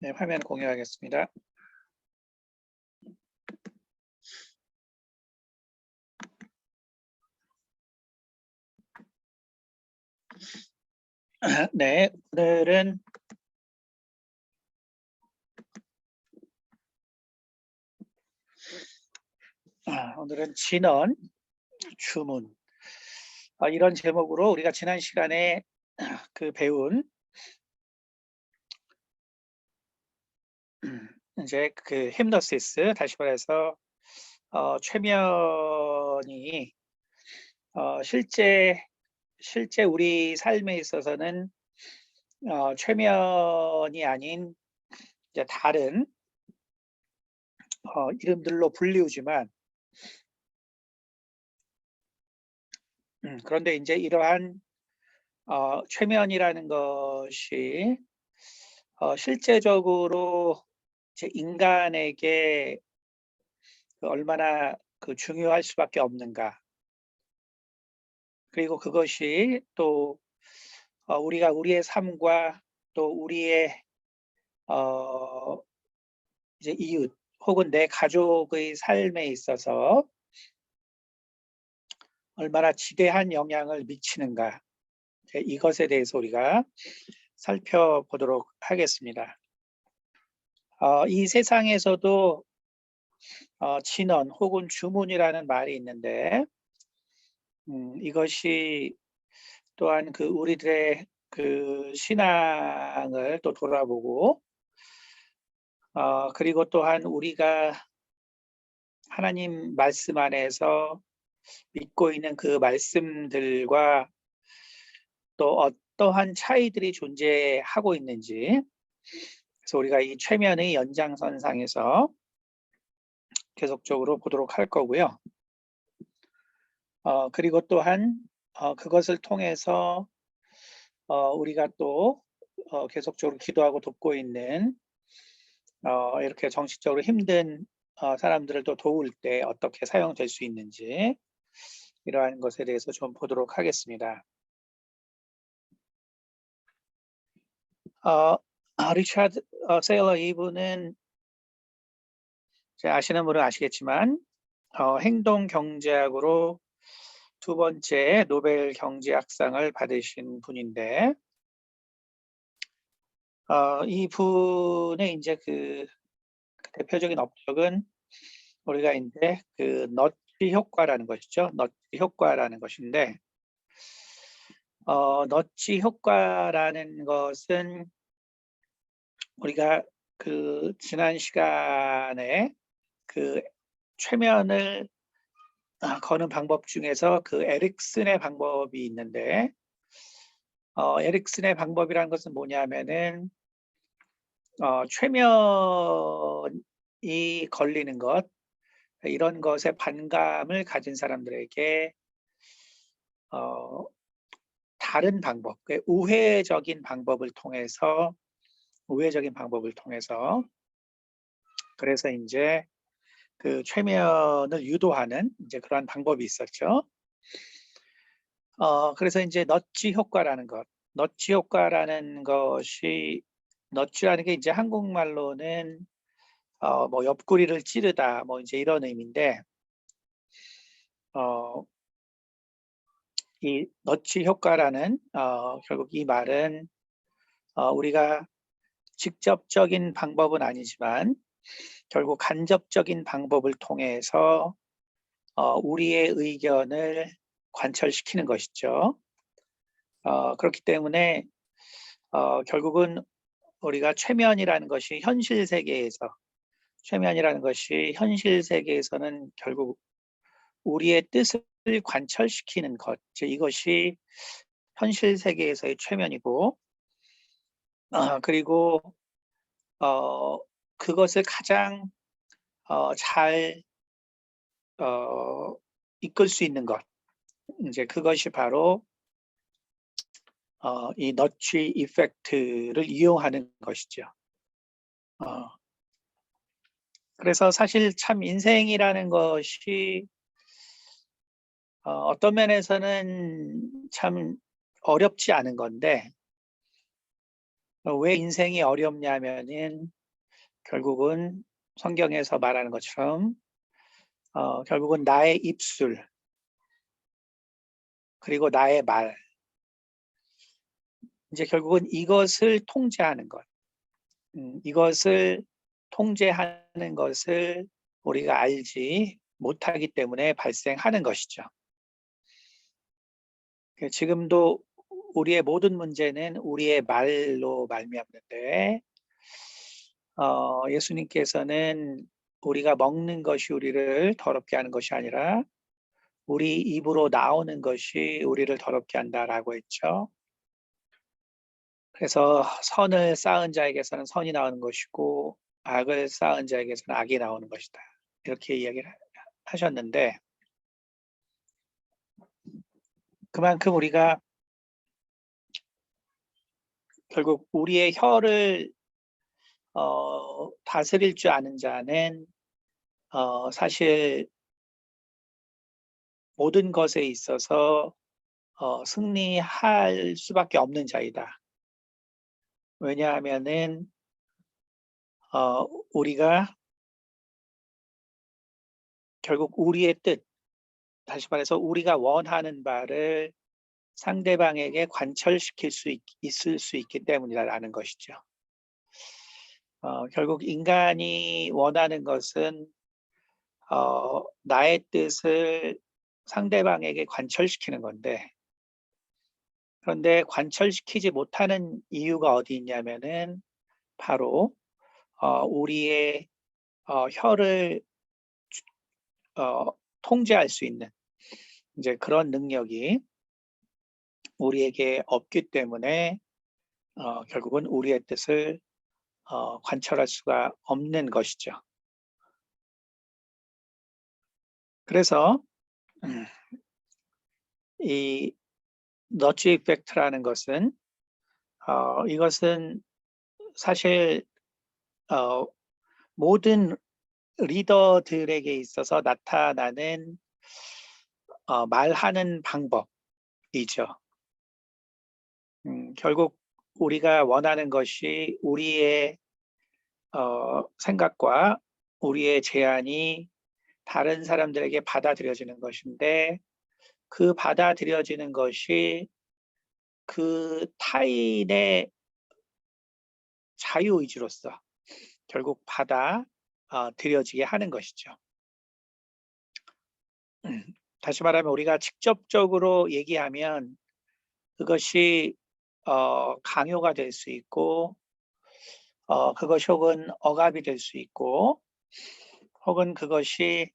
네, 화면 공유하겠습니다. 네, 오늘은 진언, 주문 이런 제목으로 우리가 지난 시간에 배운 이제 힙노시스, 다시 말해서 최면이 실제 우리 삶에 있어서는 최면이 아닌 이제 다른 이름들로 불리우지만 그런데 이제 이러한 최면이라는 것이 실제적으로 이제 인간에게 얼마나 중요할 수밖에 없는가. 그리고 그것이 또 우리가 우리의 삶과 또 우리의 이제 이웃 혹은 내 가족의 삶에 있어서 얼마나 지대한 영향을 미치는가. 이것에 대해서 우리가 살펴보도록 하겠습니다. 이 세상에서도 진언 혹은 주문이라는 말이 있는데 이것이 또한 우리들의 신앙을 또 돌아보고 그리고 또한 우리가 하나님 말씀 안에서 믿고 있는 그 말씀들과 또 어떠한 차이들이 존재하고 있는지, 그래서 우리가 이 최면의 연장선상에서 계속적으로 보도록 할 거고요. 그리고 또한 그것을 통해서 우리가 또 계속적으로 기도하고 돕고 있는 이렇게 정신적으로 힘든 사람들을 또 도울 때 어떻게 사용될 수 있는지, 이러한 것에 대해서 좀 보도록 하겠습니다. 리차드 세일러 이분은 아시는 분은 아시겠지만 행동 경제학으로 두 번째 노벨 경제학상을 받으신 분인데 이 분의 이제 대표적인 업적은 우리가 이제 너치 효과라는 것이죠. 너치 효과라는 것인데 너치 효과라는 것은 우리가 지난 시간에 최면을 거는 방법 중에서 에릭슨의 방법이 있는데 에릭슨의 방법이라는 것은 뭐냐면은 최면이 걸리는 것, 이런 것에 반감을 가진 사람들에게 다른 방법, 우회적인 방법을 통해서 그래서 이제 최면을 유도하는 이제 그러한 방법이 있었죠. 그래서 이제 너치 효과라는 것이 너치라는 게 이제 한국말로는 뭐 옆구리를 찌르다 뭐 이제 이런 의미인데 이 너치 효과라는 결국 이 말은 우리가 직접적인 방법은 아니지만 결국 간접적인 방법을 통해서 우리의 의견을 관철시키는 것이죠. 그렇기 때문에 결국은 우리가 최면이라는 것이 현실 세계에서는 결국 우리의 뜻을 관철시키는 것, 이것이 현실 세계에서의 최면이고 그리고 그것을 가장 잘 이끌 수 있는 것, 이제 그것이 바로 이 너치 이펙트를 이용하는 것이죠. 그래서 사실 참 인생이라는 것이 어떤 면에서는 참 어렵지 않은 건데 왜 인생이 어렵냐면은 결국은 성경에서 말하는 것처럼 결국은 나의 입술 그리고 나의 말 이제 결국은 이것을 통제하는 것. 이것을 통제하는 것을 우리가 알지 못하기 때문에 발생하는 것이죠. 지금도 우리의 모든 문제는 우리의 말로 말미암는데 예수님께서는 우리가 먹는 것이 우리를 더럽게 하는 것이 아니라 우리 입으로 나오는 것이 우리를 더럽게 한다라고 했죠. 그래서 선을 쌓은 자에게서는 선이 나오는 것이고 악을 쌓은 자에게서는 악이 나오는 것이다. 이렇게 이야기를 하셨는데 그만큼 우리가 결국 우리의 혀를 다스릴 줄 아는 자는 사실 모든 것에 있어서 승리할 수밖에 없는 자이다. 왜냐하면은 우리가 결국 우리의 뜻, 다시 말해서 우리가 원하는 바를 상대방에게 관철시킬 수 있을 수 있기 때문이라는 것이죠. 결국 인간이 원하는 것은 나의 뜻을 상대방에게 관철시키는 건데 그런데 관철시키지 못하는 이유가 어디 있냐면은 바로 우리의 혀를 통제할 수 있는 이제 그런 능력이 우리에게 없기 때문에 결국은 우리의 뜻을 관철할 수가 없는 것이죠. 그래서 이 너치 이펙트라는 것은 이것은 사실 모든 리더들에게 있어서 나타나는 말하는 방법이죠. 결국 우리가 원하는 것이 우리의 생각과 우리의 제안이 다른 사람들에게 받아들여지는 것인데 그 받아들여지는 것이 그 타인의 자유의지로서 결국 받아들여지게 하는 것이죠. 다시 말하면 우리가 직접적으로 얘기하면 그것이 강요가 될 수 있고 그것이 혹은 억압이 될 수 있고 혹은 그것이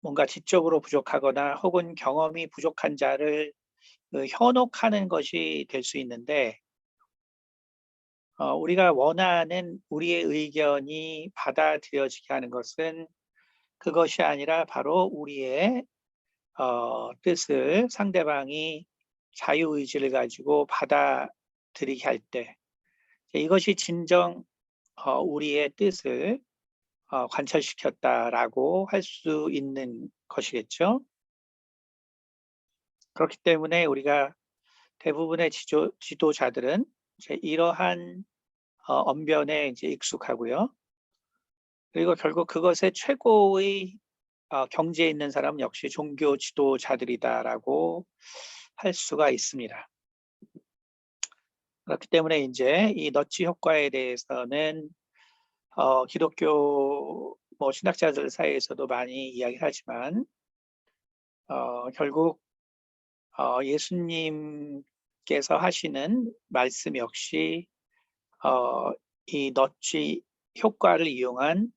뭔가 지적으로 부족하거나 혹은 경험이 부족한 자를 현혹하는 것이 될 수 있는데 우리가 원하는 우리의 의견이 받아들여지게 하는 것은 그것이 아니라 바로 우리의 뜻을 상대방이 자유의지를 가지고 받아들이게 할 때 이것이 진정 우리의 뜻을 관철시켰다라고 할 수 있는 것이겠죠. 그렇기 때문에 우리가 대부분의 지도자들은 이제 이러한 언변에 이제 익숙하고요. 그리고 결국 그것의 최고의 경지에 있는 사람은 역시 종교 지도자들이다라고 할 수가 있습니다. 그렇기 때문에 이제 이 너치 효과에 대해서는 기독교 신학자들 사이에서도 많이 이야기하지만 결국 예수님께서 하시는 말씀 역시 이 너치 효과를 이용한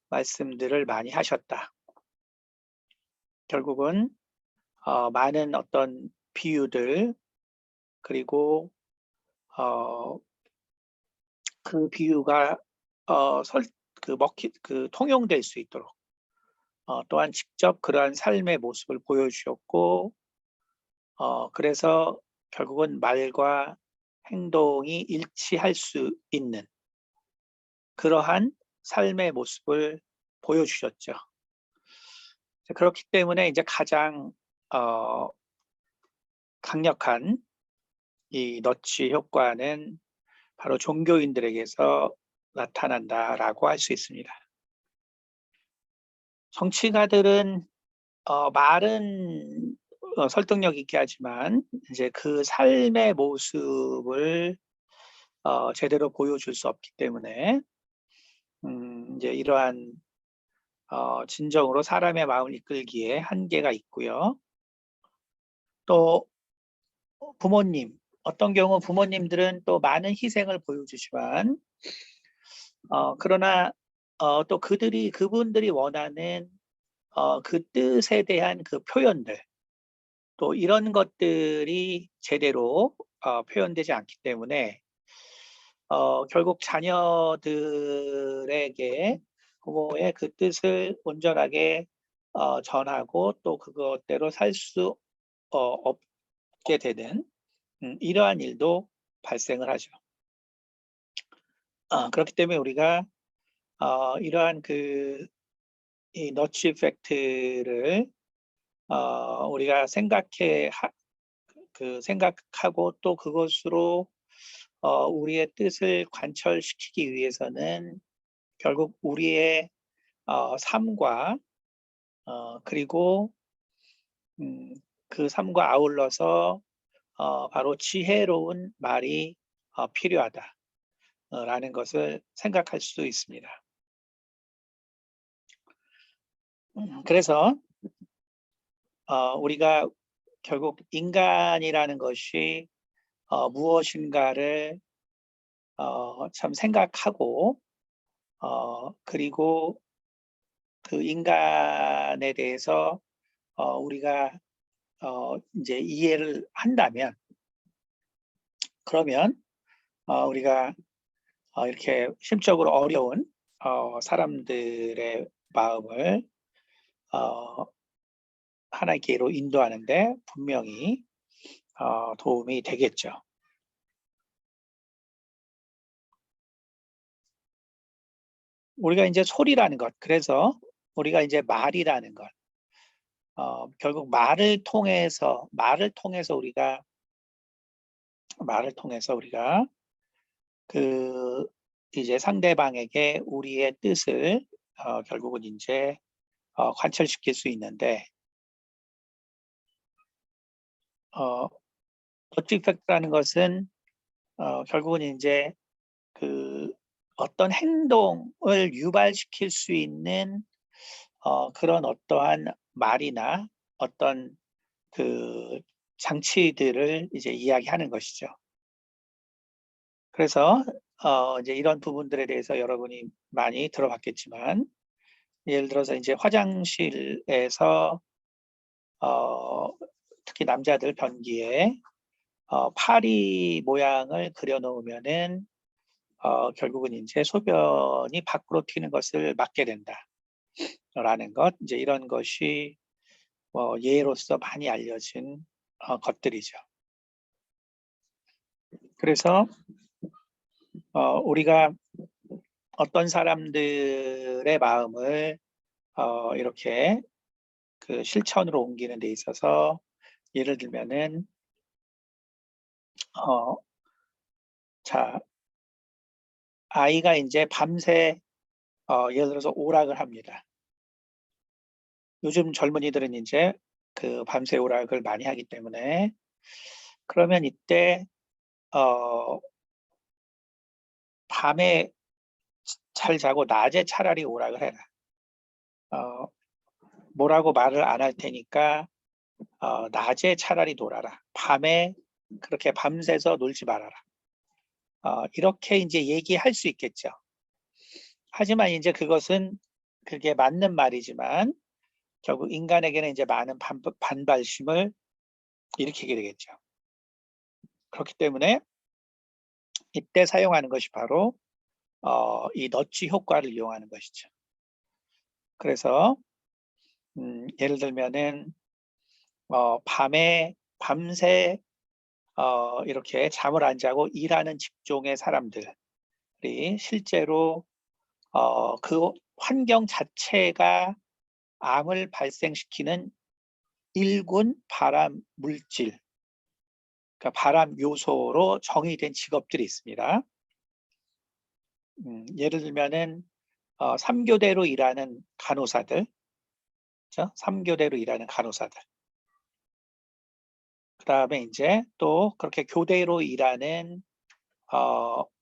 말씀들을 많이 하셨다. 결국은 많은 어떤 비유들 그리고 그 비유가 통용될 수 있도록 또한 직접 그러한 삶의 모습을 보여주셨고 그래서 결국은 말과 행동이 일치할 수 있는 그러한 삶의 모습을 보여주셨죠. 그렇기 때문에 이제 가장 강력한 이 너치 효과는 바로 종교인들에게서 나타난다라고 할 수 있습니다. 정치가들은 말은 설득력 있게 하지만 이제 그 삶의 모습을 제대로 보여줄 수 없기 때문에 이제 이러한 진정으로 사람의 마음을 이끌기에 한계가 있고요. 또 부모님, 어떤 경우 부모님들은 또 많은 희생을 보여주지만 그러나 또 그분들이 원하는 그 뜻에 대한 그 표현들, 또 이런 것들이 제대로 표현되지 않기 때문에 결국 자녀들에게 부모의 그 뜻을 온전하게 전하고 또 그것대로 살 수 없게 되는 이러한 일도 발생을 하죠. 그렇기 때문에 우리가 이러한 이 너치 이펙트를 우리가 생각하고 또 그것으로 우리의 뜻을 관철시키기 위해서는 결국 우리의 삶과 그리고 그 삶과 아울러서 바로 지혜로운 말이 필요하다라는 것을 생각할 수 있습니다. 그래서 우리가 결국 인간이라는 것이 무엇인가를 참 생각하고 그리고 그 인간에 대해서 우리가 이제 이해를 한다면 그러면 우리가 이렇게 심적으로 어려운 사람들의 마음을 하나의 길로 인도하는데 분명히 도움이 되겠죠. 우리가 이제 소리라는 것, 그래서 우리가 이제 말이라는 것, 결국 말을 통해서 우리가 그 이제 상대방에게 우리의 뜻을 결국은 이제 관철시킬 수 있는데 너치 이펙트라는 것은 결국은 이제 그 어떤 행동을 유발시킬 수 있는 그런 어떠한 말이나 어떤 그 장치들을 이제 이야기하는 것이죠. 그래서 이제 이런 부분들에 대해서 여러분이 많이 들어봤겠지만 예를 들어서 이제 화장실에서 특히 남자들 변기에 파리 모양을 그려 놓으면은 결국은 이제 소변이 밖으로 튀는 것을 막게 된다라는 것, 이제 이런 것이 예로서 많이 알려진 것들이죠. 그래서 우리가 어떤 사람들의 마음을 이렇게 그 실천으로 옮기는 데 있어서 예를 들면은 자, 아이가 이제 밤새 예를 들어서 오락을 합니다. 요즘 젊은이들은 이제 그 밤새 오락을 많이 하기 때문에 그러면 이때 밤에 잘 자고 낮에 차라리 오락을 해라. 뭐라고 말을 안 할 테니까 낮에 차라리 놀아라. 밤에 그렇게 밤새서 놀지 말아라. 이렇게 이제 얘기할 수 있겠죠. 하지만 이제 그것은 그게 맞는 말이지만 결국 인간에게는 이제 많은 반발심을 일으키게 되겠죠. 그렇기 때문에 이때 사용하는 것이 바로 이 너치 효과를 이용하는 것이죠. 그래서 예를 들면은 밤새 이렇게 잠을 안 자고 일하는 직종의 사람들이 실제로 그 환경 자체가 암을 발생시키는 일군 발암 물질, 그러니까 발암 요소로 정의된 직업들이 있습니다. 예를 들면은 3교대로 일하는 간호사들, 그렇죠? 3교대로 일하는 간호사들. 그다음에 이제 또 그렇게 교대로 일하는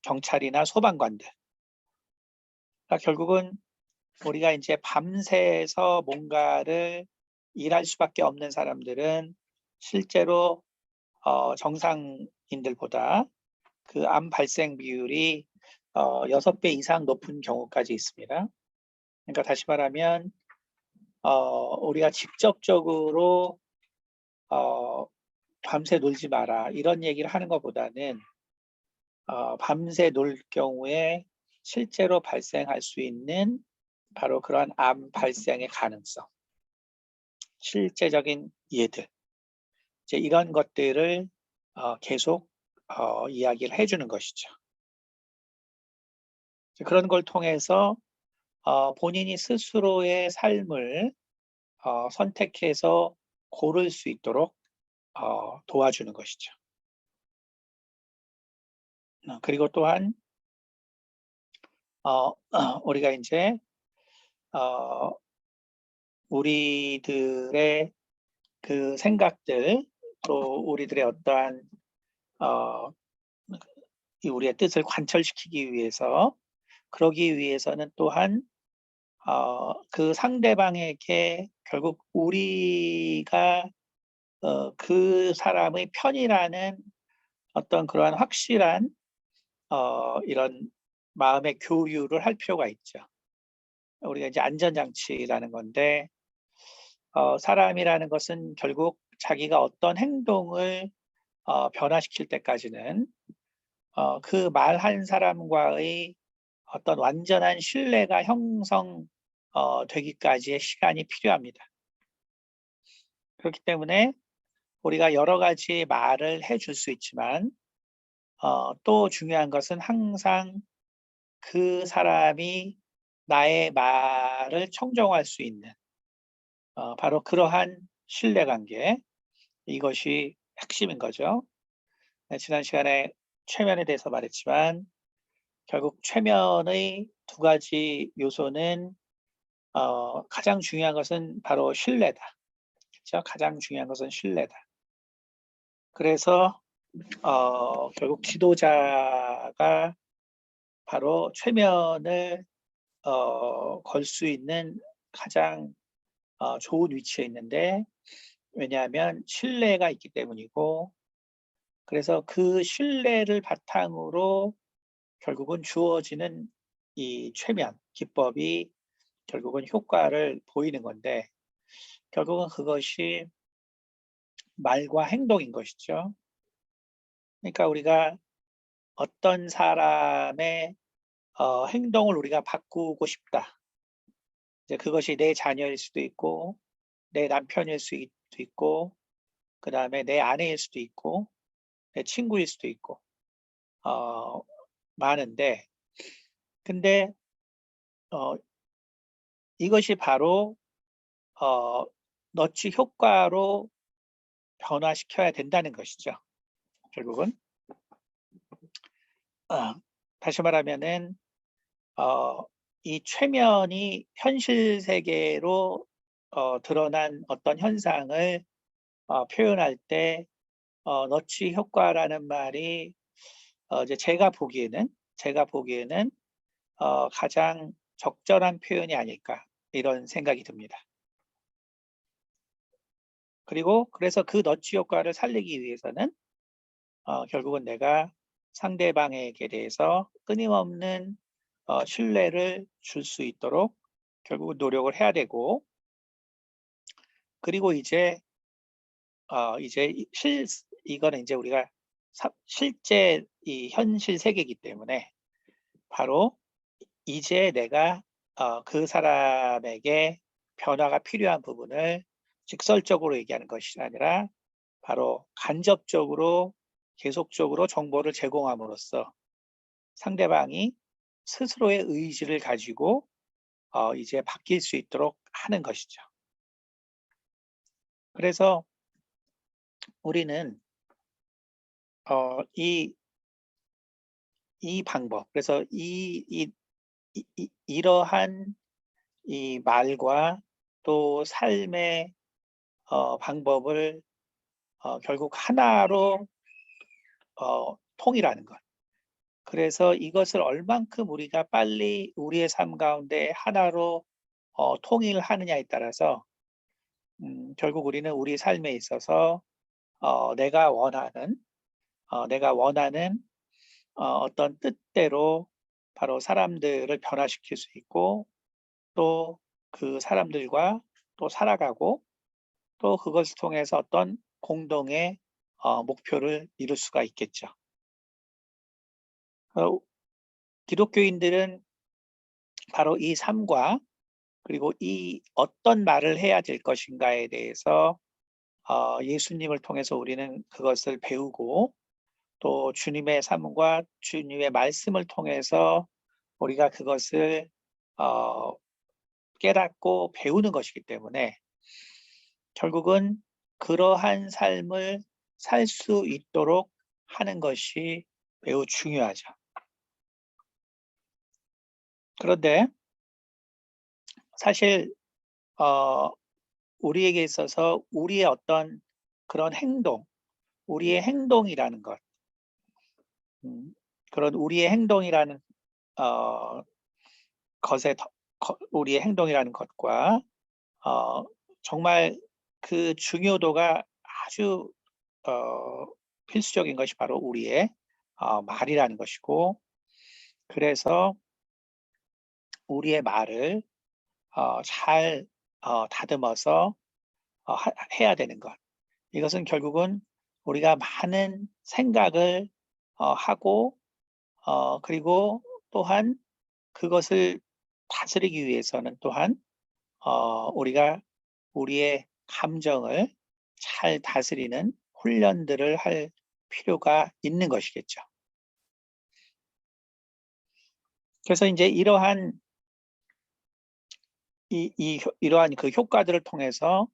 경찰이나 소방관들. 그러니까 결국은 우리가 이제 밤새서 뭔가를 일할 수밖에 없는 사람들은 실제로 정상인들보다 그 암 발생 비율이 6배 이상 높은 경우까지 있습니다. 그러니까 다시 말하면 우리가 직접적으로 밤새 놀지 마라 이런 얘기를 하는 것보다는 밤새 놀 경우에 실제로 발생할 수 있는 바로 그러한 암 발생의 가능성, 실제적인 예들, 이제 이런 것들을 계속 이야기를 해주는 것이죠. 그런 걸 통해서 본인이 스스로의 삶을 선택해서 고를 수 있도록 도와주는 것이죠. 그리고 또한 우리가 이제 우리들의 그 생각들 또 우리들의 어떠한 우리의 뜻을 관철시키기 위해서 그러기 위해서는 또한 그 상대방에게 결국 우리가 그 사람의 편이라는 어떤 그러한 확실한 이런 마음의 교류를 할 필요가 있죠. 우리가 이제 안전장치라는 건데 사람이라는 것은 결국 자기가 어떤 행동을 변화시킬 때까지는 그 말한 사람과의 어떤 완전한 신뢰가 되기까지의 시간이 필요합니다. 그렇기 때문에 우리가 여러 가지 말을 해줄 수 있지만 또 중요한 것은 항상 그 사람이 나의 말을 청정할 수 있는 바로 그러한 신뢰관계, 이것이 핵심인 거죠. 지난 시간에 최면에 대해서 말했지만 결국 최면의 두 가지 요소는 가장 중요한 것은 바로 신뢰다. 그렇죠? 가장 중요한 것은 신뢰다. 그래서 결국 지도자가 바로 최면을 걸 수 있는 가장 좋은 위치에 있는데, 왜냐하면 신뢰가 있기 때문이고, 그래서 그 신뢰를 바탕으로 결국은 주어지는 이 최면 기법이 결국은 효과를 보이는 건데, 결국은 그것이 말과 행동인 것이죠. 그러니까 우리가 어떤 사람의 행동을 우리가 바꾸고 싶다. 이제 그것이 내 자녀일 수도 있고, 내 남편일 수도 있고, 그 다음에 내 아내일 수도 있고, 내 친구일 수도 있고, 많은데, 근데 이것이 바로 너치 효과로 변화시켜야 된다는 것이죠. 결국은 다시 말하면은 이 최면이 현실 세계로 드러난 어떤 현상을 표현할 때 너치 효과라는 말이 이제 제가 보기에는 가장 적절한 표현이 아닐까 이런 생각이 듭니다. 그리고 그래서 그 너치 효과를 살리기 위해서는 결국은 내가 상대방에게 대해서 끊임없는 신뢰를 줄 수 있도록 결국은 노력을 해야 되고, 그리고 이제 이거는 이제 우리가 실제 이 현실 세계이기 때문에 바로 이제 내가 그 사람에게 변화가 필요한 부분을 직설적으로 얘기하는 것이 아니라 바로 간접적으로 계속적으로 정보를 제공함으로써 상대방이 스스로의 의지를 가지고 이제 바뀔 수 있도록 하는 것이죠. 그래서 우리는 이 방법, 그래서 이러한 이 말과 또 삶의 방법을 결국 하나로 통일하는 것. 그래서 이것을 얼만큼 우리가 빨리 우리의 삶 가운데 하나로 통일하느냐에 따라서 결국 우리는 우리 삶에 있어서 내가 원하는 어떤 뜻대로 바로 사람들을 변화시킬 수 있고, 또 그 사람들과 또 살아가고, 또 그것을 통해서 어떤 공동의 목표를 이룰 수가 있겠죠. 어 기독교인들은 바로 이 삶과, 그리고 이 어떤 말을 해야 될 것인가에 대해서 예수님을 통해서 우리는 그것을 배우고, 또 주님의 삶과 주님의 말씀을 통해서 우리가 그것을 어 깨닫고 배우는 것이기 때문에 결국은 그러한 삶을 살 수 있도록 하는 것이 매우 중요하죠. 그런데 사실 어 우리에게 있어서 우리의 어떤 그런 우리의 행동이라는 것, 그런 우리의 행동이라는 어 것에 우리의 행동이라는 것과 어 정말 그 중요도가 아주 어 필수적인 것이 바로 우리의 말이라는 것이고, 그래서 우리의 말을 잘 다듬어서 해야 되는 것. 이것은 결국은 우리가 많은 생각을 하고, 그리고 또한 그것을 다스리기 위해서는 또한 우리가 우리의 감정을 잘 다스리는 훈련들을 할 필요가 있는 것이겠죠. 그래서 이제 이러한 그 효과들을 통해서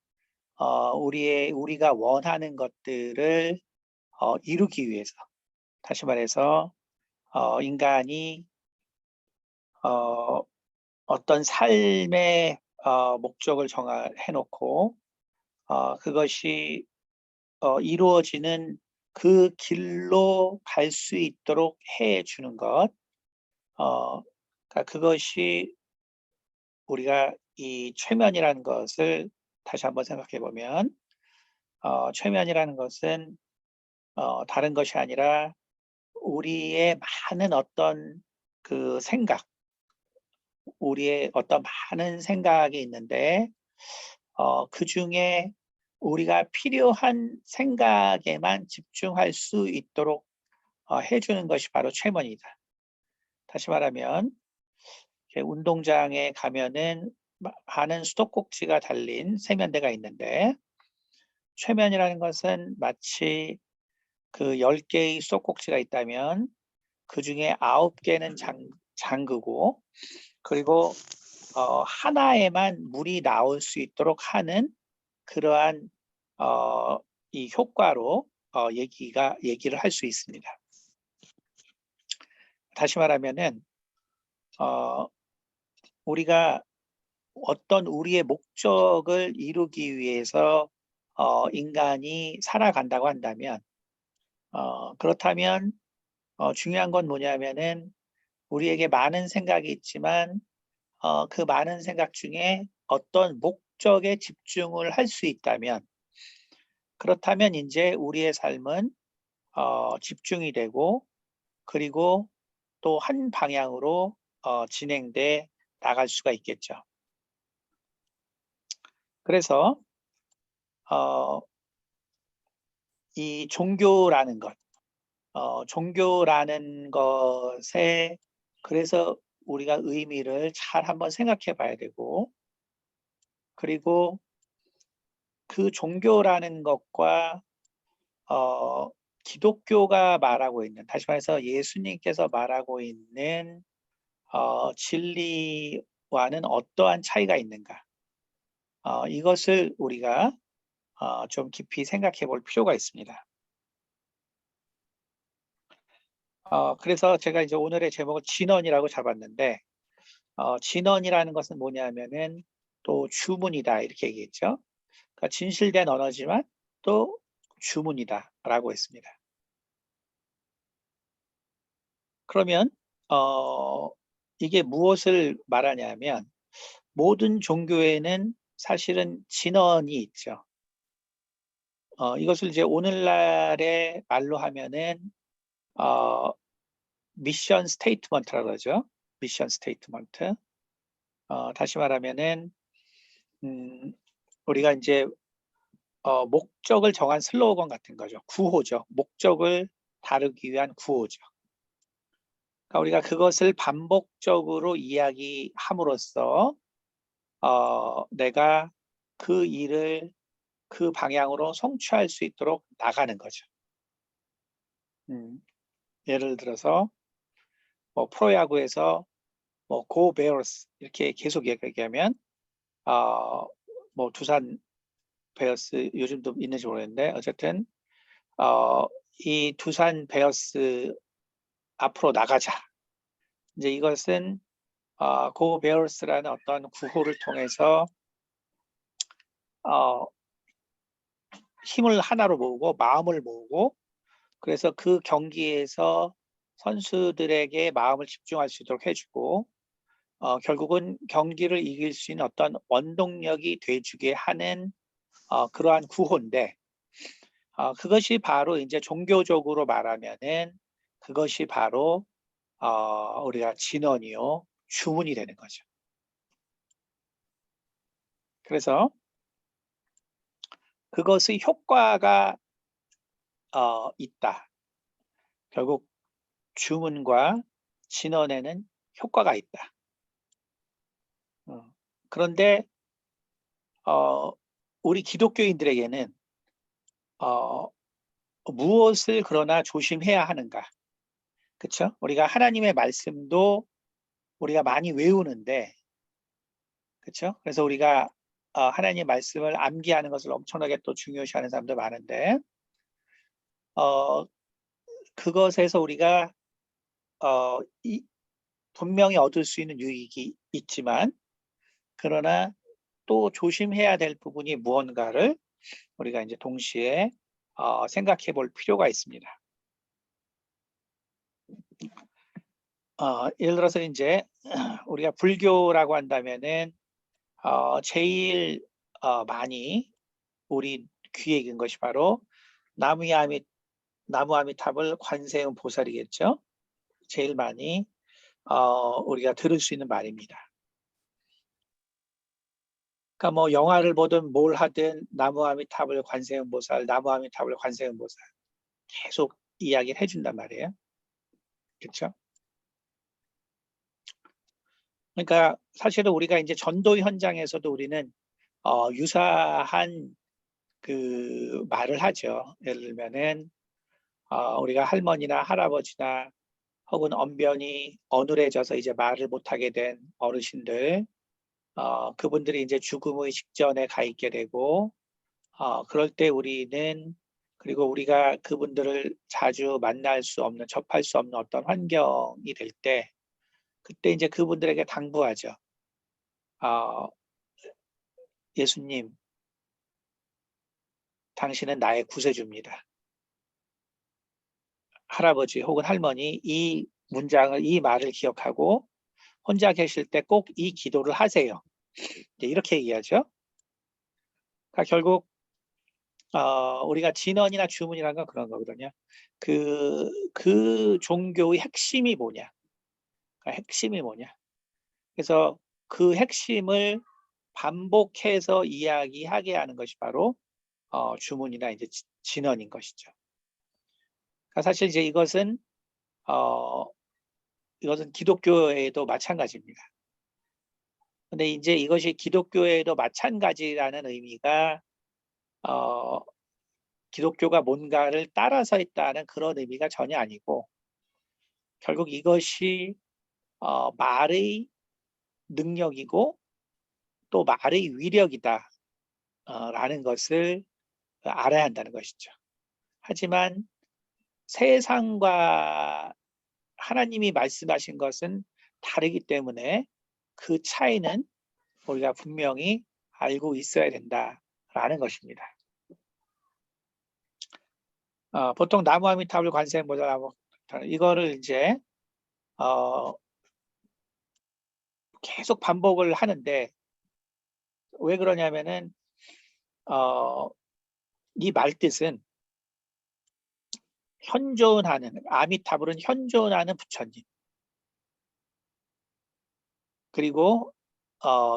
우리가 원하는 것들을 이루기 위해서, 다시 말해서 인간이 어 어떤 삶의 목적을 해 놓고 그것이 이루어지는 그 길로 갈 수 있도록 해 주는 것. 그러니까 그것이 우리가 이 최면이라는 것을 다시 한번 생각해 보면, 최면이라는 것은 다른 것이 아니라 우리의 많은 어떤 그 우리의 어떤 많은 생각이 있는데 그중에 우리가 필요한 생각에만 집중할 수 있도록 해 주는 것이 바로 최면이다. 다시 말하면 이렇게 운동장에 가면은 많은 수도꼭지가 달린 세면대가 있는데, 최면이라는 것은 마치 그 10 개의 수도꼭지가 있다면 그중에 9 개는 잠그고, 그리고 하나에만 물이 나올 수 있도록 하는 그러한 이 효과로 얘기를 할 수 있습니다. 다시 말하면은 어 우리가 어떤 우리의 목적을 이루기 위해서 인간이 살아간다고 한다면, 그렇다면 중요한 건 뭐냐면은 우리에게 많은 생각이 있지만 그 많은 생각 중에 어떤 목적에 집중을 할 수 있다면, 그렇다면 인제 우리의 삶은 집중이 되고, 그리고 또 한 방향으로 진행돼 나갈 수가 있겠죠. 그래서 어 이 종교라는 것에, 그래서 우리가 의미를 잘 한번 생각해 봐야 되고, 그리고 그 종교라는 것과 어 기독교가 말하고 있는, 다시 말해서 예수님께서 말하고 있는 진리와는 어떠한 차이가 있는가? 이것을 우리가 좀 깊이 생각해 볼 필요가 있습니다. 그래서 제가 이제 오늘의 제목을 진언이라고 잡았는데 진언이라는 것은 뭐냐면은 또 주문이다 이렇게 얘기했죠. 그러니까 진실된 언어지만 또 주문이다라고 했습니다. 그러면 이게 무엇을 말하냐면 모든 종교에는 사실은 진언이 있죠. 이것을 이제 오늘날의 말로 하면은 어, 미션 스테이트먼트라고 그러죠. 미션 스테이트먼트. 다시 말하면은 음, 우리가 이제 목적을 정한 슬로건 같은 거죠. 구호죠. 목적을 다루기 위한 구호죠. 그러니까 우리가 그것을 반복적으로 이야기함으로써 내가 그 일을 그 방향으로 성취할 수 있도록 나가는 거죠. 예를 들어서 뭐 프로야구에서 뭐 Go Bears 이렇게 계속 얘기하면 뭐 두산 베어스 요즘도 있는지 모르겠는데 어쨌든 어, 이 두산 베어스 앞으로 나가자. 이제 이것은 Go Bears라는 어떤 구호를 통해서 어, 힘을 하나로 모으고 마음을 모으고 그래서 그 경기에서 선수들에게 마음을 집중할 수 있도록 해주고 결국은 경기를 이길 수 있는 어떤 원동력이 돼주게 하는 그러한 구호인데 그것이 바로 이제 종교적으로 말하면은 그것이 바로 우리가 진언이요 주문이 되는 거죠. 그래서 그것의 효과가 있다. 결국 주문과 진언에는 효과가 있다. 그런데 우리 기독교인들에게는 무엇을 그러나 조심해야 하는가? 그렇죠? 우리가 하나님의 말씀도 우리가 많이 외우는데, 그렇죠? 그래서 우리가 하나님의 말씀을 암기하는 것을 엄청나게 또 중요시하는 사람도 많은데, 어, 그것에서 우리가 분명히 얻을 수 있는 유익이 있지만, 그러나 또 조심해야 될 부분이 무언가를 우리가 이제 동시에 생각해 볼 필요가 있습니다. 예를 들어서 이제 우리가 불교라고 한다면은 제일 많이 우리 귀에 익은 것이 바로 나무아미탑을 관세음 보살이겠죠. 제일 많이 우리가 들을 수 있는 말입니다. 그러니까 뭐 영화를 보든 뭘 하든 나무아미탑을 관세음 보살, 나무아미탑을 관세음 보살 계속 이야기를 해준단 말이에요. 그렇죠? 그러니까 사실은 우리가 이제 전도 현장에서도 우리는 유사한 그 말을 하죠. 예를 들면은 우리가 할머니나 할아버지나 혹은 언변이 어눌해져서 이제 말을 못하게 된 어르신들, 그분들이 이제 죽음의 직전에 가 있게 되고, 그럴 때 우리는 그리고 우리가 그분들을 자주 만날 수 없는, 접할 수 없는 어떤 환경이 될 때, 그때 이제 그분들에게 당부하죠. 어, 예수님, 당신은 나의 구세주입니다. 할아버지 혹은 할머니 이 문장을, 이 말을 기억하고 혼자 계실 때 꼭 이 기도를 하세요. 이렇게 얘기하죠. 그러니까 결국 우리가 진언이나 주문이라는 건 그런 거거든요. 그 종교의 핵심이 뭐냐? 그러니까 핵심이 뭐냐? 그래서 그 핵심을 반복해서 이야기하게 하는 것이 바로 주문이나 이제 진언인 것이죠. 그러니까 사실 이제 어, 이것은 기독교에도 마찬가지입니다. 근데 이제 이것이 기독교에도 마찬가지라는 의미가 어, 기독교가 뭔가를 따라서 있다는 그런 의미가 전혀 아니고 결국 이것이 말의 능력이고 또 말의 위력이다 라는 것을 알아야 한다는 것이죠. 하지만 세상과 하나님이 말씀하신 것은 다르기 때문에 그 차이는 우리가 분명히 알고 있어야 된다라는 것입니다. 보통 나무 아미타불 관세음보살 이거를 이제 계속 반복을 하는데 왜 그러냐면은 이 말뜻은 현존하는 아미타불은 현존하는 부처님, 그리고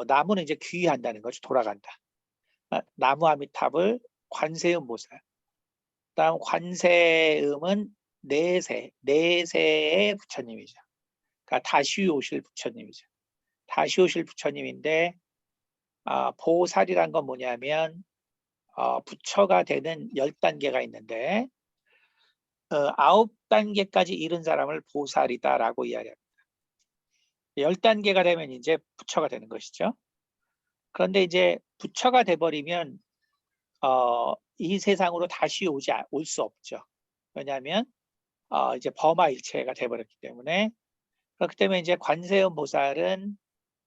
나무는 이제 귀의한다는 거죠. 돌아간다. 나무 아미타불 관세음보살, 그다음 관세음은 내세의 부처님이죠. 그러니까 다시 오실 부처님이죠. 다시 오실 부처님인데 보살이란 건 뭐냐면 부처가 되는 10단계가 있는데 9단계까지 이른 사람을 보살이다라고 이야기합니다. 10단계가 되면 이제 부처가 되는 것이죠. 그런데 이제 부처가 돼버리면 이 세상으로 다시 올 수 없죠. 왜냐하면 이제 범아일체가 돼버렸기 때문에. 그렇기 때문에 이제 관세음 보살은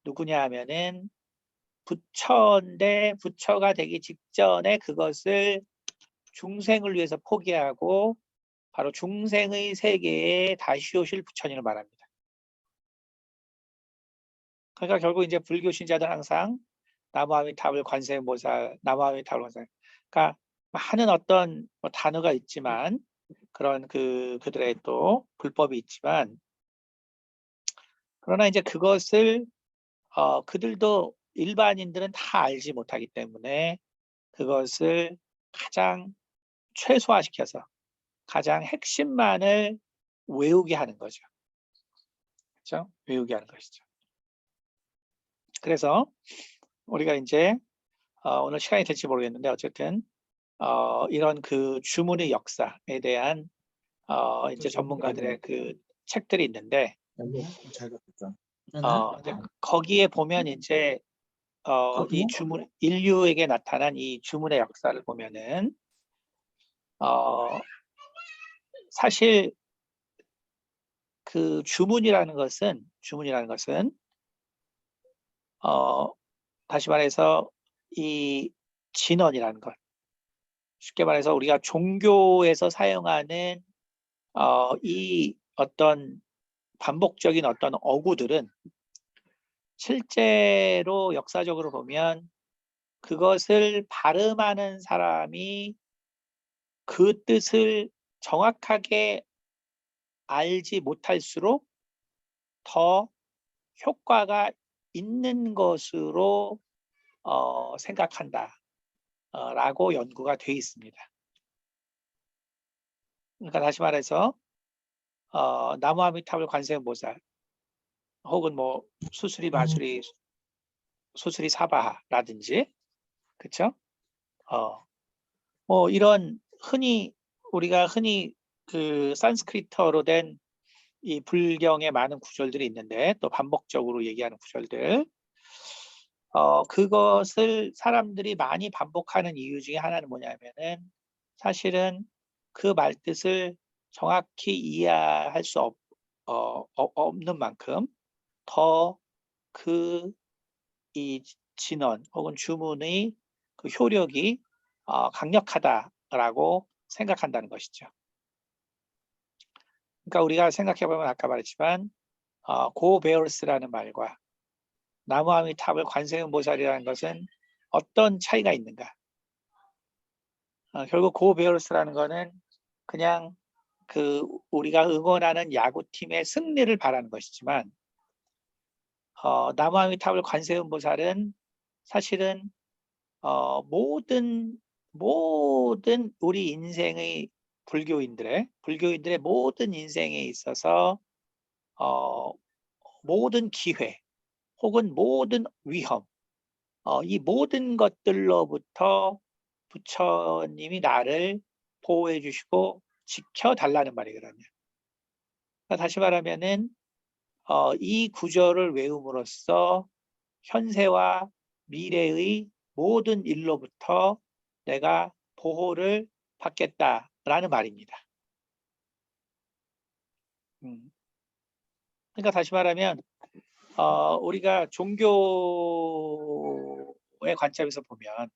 누구냐 하면은 부처인데 부처가 되기 직전에 그것을 중생을 위해서 포기하고 바로 중생의 세계에 다시 오실 부처님을 말합니다. 그러니까 결국 이제 불교 신자들은 항상 나무아미타불 관세음보살, 나무아미타불 관세음, 그러니까 많은 어떤 단어가 있지만 그런 그들의 또 불법이 있지만, 그러나 이제 그것을 그들도 일반인들은 다 알지 못하기 때문에 그것을 가장 최소화시켜서 가장 핵심만을 외우게 하는 거죠. 그렇죠? 외우게 하는 것이죠. 그래서 우리가 이제 오늘 시간이 될지 모르겠는데 어쨌든 이런 그 주문의 역사에 대한 이제 전문가들의 그 책들이 있는데 이제 거기에 보면 이제 이 주문, 인류에게 나타난 이 주문의 역사를 보면은 사실 그 주문이라는 것은 다시 말해서 이 진언이라는 것, 쉽게 말해서 우리가 종교에서 사용하는 이 어떤 반복적인 어떤 어구들은 실제로 역사적으로 보면 그것을 발음하는 사람이 그 뜻을 정확하게 알지 못할수록 더 효과가 있는 것으로 생각한다 라고 연구가 되어 있습니다. 그러니까 다시 말해서 나무아미타불 관세음보살 혹은 뭐 수수리 마수리 수수리 사바라든지, 그렇죠? 뭐 이런 우리가 흔히 그 산스크리트어로 된 이 불경의 많은 구절들이 있는데 또 반복적으로 얘기하는 구절들, 그것을 사람들이 많이 반복하는 이유 중에 하나는 뭐냐면은 사실은 그 말뜻을 정확히 이해할 수 없는 만큼 더 이 진언 혹은 주문의 그 효력이 강력하다라고 생각한다는 것이죠. 그러니까 우리가 생각해보면 아까 말했지만 고베어스라는 말과 나무아미타불 관세음보살이라는 것은 어떤 차이가 있는가? 결국 고베어스라는 것은 그냥 우리가 응원하는 야구팀의 승리를 바라는 것이지만 나무아미타불 관세음보살은 사실은 모든 우리 인생의 불교인들의 모든 인생에 있어서 모든 기회 혹은 모든 위험, 이 모든 것들로부터 부처님이 나를 보호해 주시고 지켜달라는 말이거든요. 다시 말하면은 이 구절을 외움으로써 현세와 미래의 모든 일로부터 내가 보호를 받겠다라는 말입니다. 그러니까 다시 말하면 우리가 종교의 관점에서 보면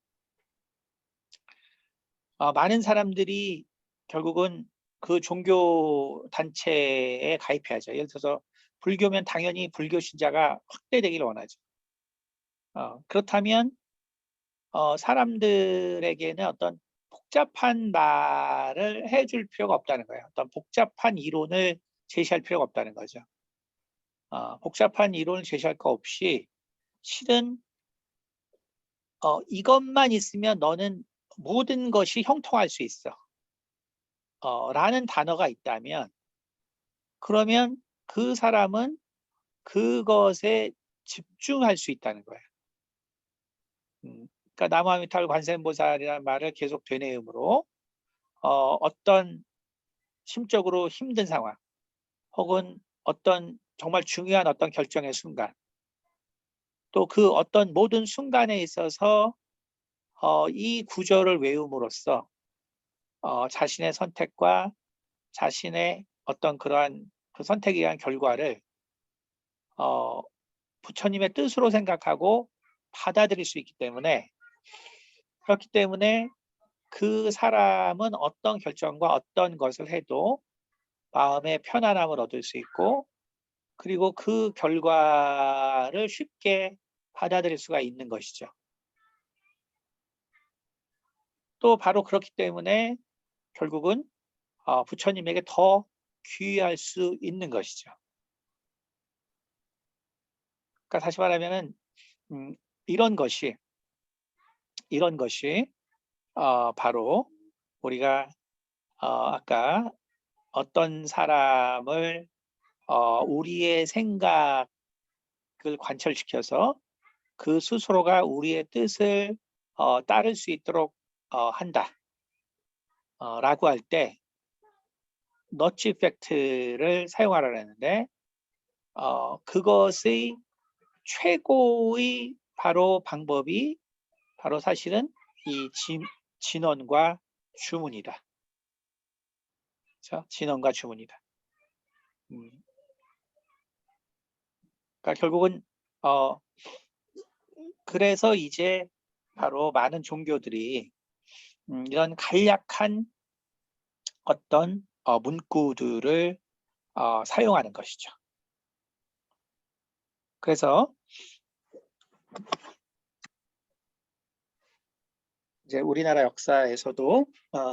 많은 사람들이 결국은 그 종교 단체에 가입해야죠. 예를 들어서 불교면 당연히 불교 신자가 확대되기를 원하죠. 그렇다면 사람들에게는 어떤 복잡한 말을 해줄 필요가 없다는 거예요. 어떤 복잡한 이론을 제시할 필요가 없다는 거죠. 복잡한 이론을 제시할 거 없이 실은 이것만 있으면 너는 모든 것이 형통할 수 있어. 라는 단어가 있다면 그러면 그 사람은 그것에 집중할 수 있다는 거예요. 그러니까 나무아미타불 관세음보살이라는 말을 계속 되뇌음으로 어떤 심적으로 힘든 상황 혹은 어떤 정말 중요한 어떤 결정의 순간 또 그 어떤 모든 순간에 있어서 이 구절을 외움으로써 자신의 선택과 자신의 어떤 그러한 그 선택에 의한 결과를 부처님의 뜻으로 생각하고 받아들일 수 있기 때문에 그렇기 때문에 그 사람은 어떤 결정과 어떤 것을 해도 마음의 편안함을 얻을 수 있고 그리고 그 결과를 쉽게 받아들일 수가 있는 것이죠. 또 바로 그렇기 때문에 결국은 부처님에게 더 귀할 수 있는 것이죠. 그러니까 다시 말하면은 이런 것이 바로 우리가 아까 어떤 사람을 우리의 생각을 관철시켜서 그 스스로가 우리의 뜻을 따를 수 있도록 한다. 라고 할 때 너치 이펙트를 사용하라고 했는데 그것의 최고의 바로 방법이 바로 사실은 이 진언과 주문이다. 그렇죠? 진언과 주문이다. 그러니까 결국은 그래서 이제 바로 많은 종교들이 이런 간략한 어떤 문구들을 사용하는 것이죠. 그래서 이제 우리나라 역사에서도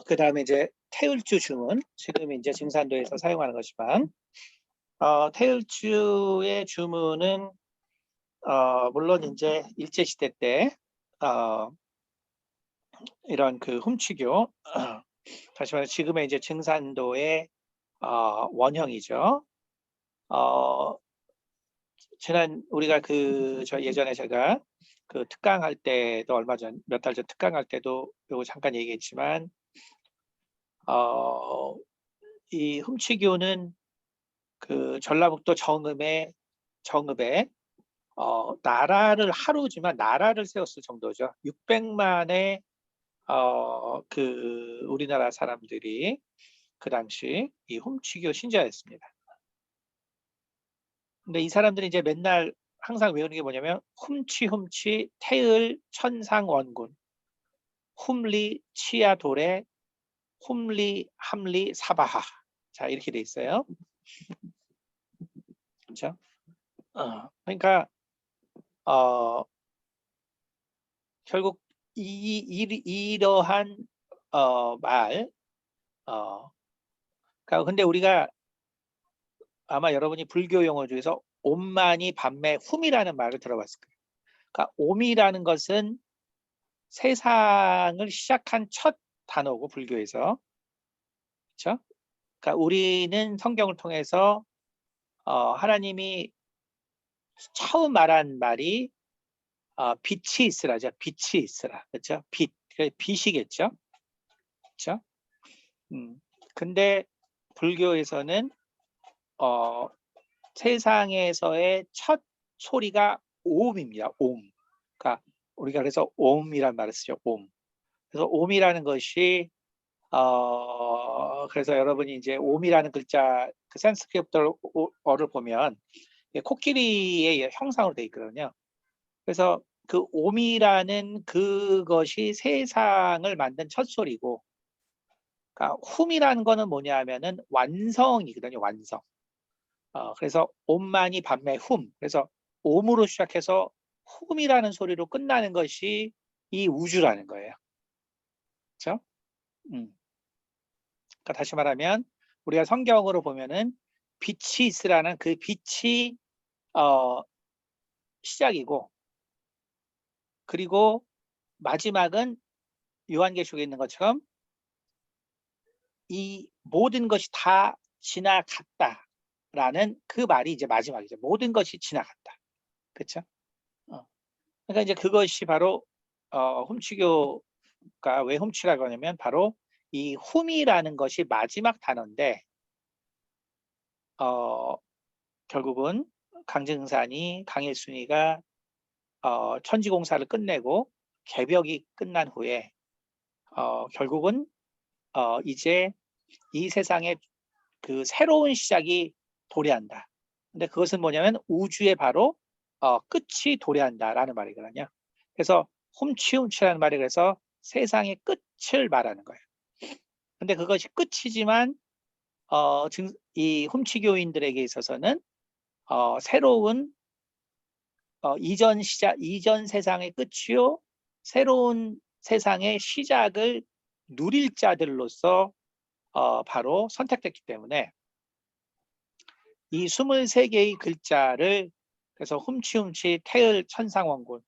그 다음에 이제 태을주 주문, 지금 이제 증산도에서 사용하는 것이지만 태을주의 주문은 물론 이제 일제 시대 때 이런 그 훔치교 다시 말해 지금의 이제 증산도의 원형이죠. 지난 우리가 저 예전에 제가 그 특강할 때도 얼마 전 몇 달 전 특강할 때도 요거 잠깐 얘기했지만 이 훔치교는 그 전라북도 정읍에 나라를 하루지만 나라를 세웠을 정도죠. 600만의 그 우리나라 사람들이 그 당시 이 훔치교 신자였습니다. 근데 이 사람들이 이제 맨날 항상 외우는 게 뭐냐면 훔치 태을 천상원군 훔리 치야도래 훔리 함리 사바하 자 이렇게 돼 있어요. 그렇죠? 그러니까 결국 이러한 말 그러니까 근데 우리가 아마 여러분이 불교 용어 중에서 옴만이 반매 훔이라는 말을 들어봤을 거예요. 그러니까 옴이라는 것은 세상을 시작한 첫 단어고 불교에서 그렇죠? 그러니까 우리는 성경을 통해서 하나님이 처음 말한 말이 빛이 있으라죠. 빛이 있으라. 그렇죠? 빛이겠죠. 그렇죠? 근데 불교에서는 세상에서의 첫 소리가 옴입니다. 옴. 그러니까 우리가 그래서 옴이란 말을 쓰죠. 옴. 그래서 옴이라는 것이 그래서 여러분이 이제 옴이라는 글자 그 산스크리트어를 보면 코끼리의 형상으로 되어 있거든요. 그래서 그 옴이라는 그것이 세상을 만든 첫 소리고, 그러니까 훔이라는 거는 뭐냐 하면은 완성이거든요. 완성. 그래서 옴만이 반매 훔. 그래서 옴으로 시작해서 훔이라는 소리로 끝나는 것이 이 우주라는 거예요. 그렇죠? 그러니까 다시 말하면 우리가 성경으로 보면은 빛이 있으라는 그 빛이 시작이고, 그리고 마지막은 요한계시록에 있는 것처럼 이 모든 것이 다 지나갔다라는 그 말이 이제 마지막이죠. 모든 것이 지나갔다. 그렇죠? 그러니까 이제 그것이 바로 훔치교가 왜 훔치라고 하냐면 바로 이 훔이라는 것이 마지막 단어인데, 결국은 강증산이 강일순이가 천지공사를 끝내고 개벽이 끝난 후에 결국은 이제 이 세상에 그 새로운 시작이 도래한다. 근데 그것은 뭐냐면 우주의 바로 끝이 도래한다라는 말이거든요. 그래서 훔치라는 말이 그래서 세상의 끝을 말하는 거예요. 근데 그것이 끝이지만 이 훔치교인들에게 있어서는 새로운 이전 세상의 끝이요 새로운 세상의 시작을 누릴 자들로서 바로 선택됐기 때문에 이 23개의 글자를 그래서 훔치 태을 천상원군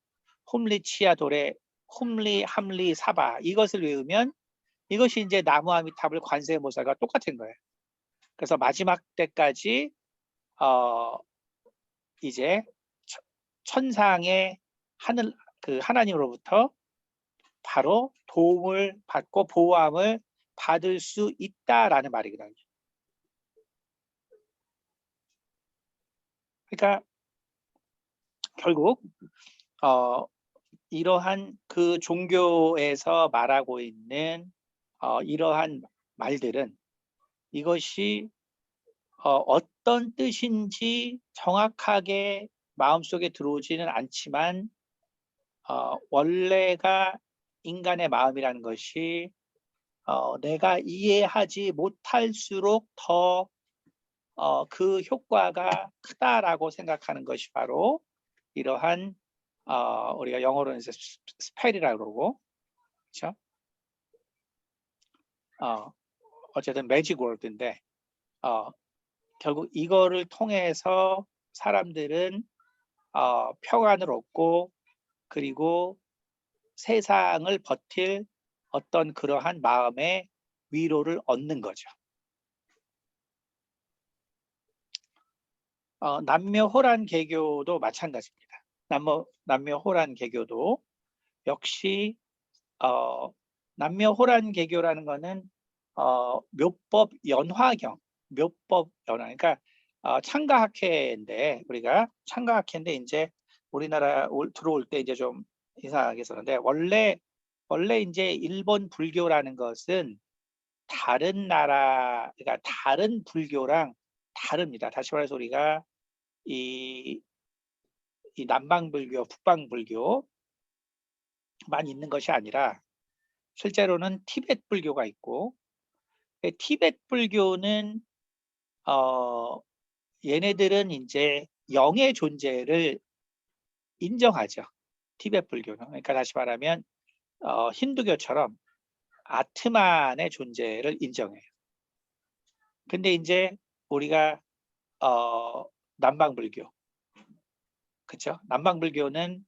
훔리치아도레 훔리 함리 사바 이것을 외우면 이것이 이제 나무아미탑을 관세음보살과 똑같은 거예요. 그래서 마지막 때까지 이제 천상의 하늘 그 하나님으로부터 바로 도움을 받고 보호함을 받을 수 있다라는 말이거든요. 그러니까 결국 이러한 그 종교에서 말하고 있는 이러한 말들은 이것이 어떤 뜻인지 정확하게 마음속에 들어오지는 않지만 원래가 인간의 마음이라는 것이 내가 이해하지 못할수록 더 그 효과가 크다라고 생각하는 것이 바로 이러한 우리가 영어로는 이제 스펠이라고 그러고, 그렇죠? 어쨌든 매직 월드인데 결국 이거를 통해서 사람들은 평안을 얻고 그리고 세상을 버틸 어떤 그러한 마음의 위로를 얻는 거죠. 남묘호란 개교도 마찬가지입니다. 남묘호란 개교도 역시 남묘호란 개교라는 거는 묘법 연화경, 그러니까 창가학회인데 우리가 창가학회인데 이제 우리나라 들어올 때 이제 좀 이상하게 썼는데 원래 이제 일본 불교라는 것은 다른 나라 그러니까 다른 불교랑 다릅니다. 다시 말해서 우리가 이 남방불교, 북방불교만 있는 것이 아니라 실제로는 티베트 불교가 있고 티베트 불교는 얘네들은 이제 영의 존재를 인정하죠. 티베트 불교는. 그러니까 다시 말하면 힌두교처럼 아트만의 존재를 인정해요. 근데 이제 우리가 남방불교, 그렇죠? 남방불교는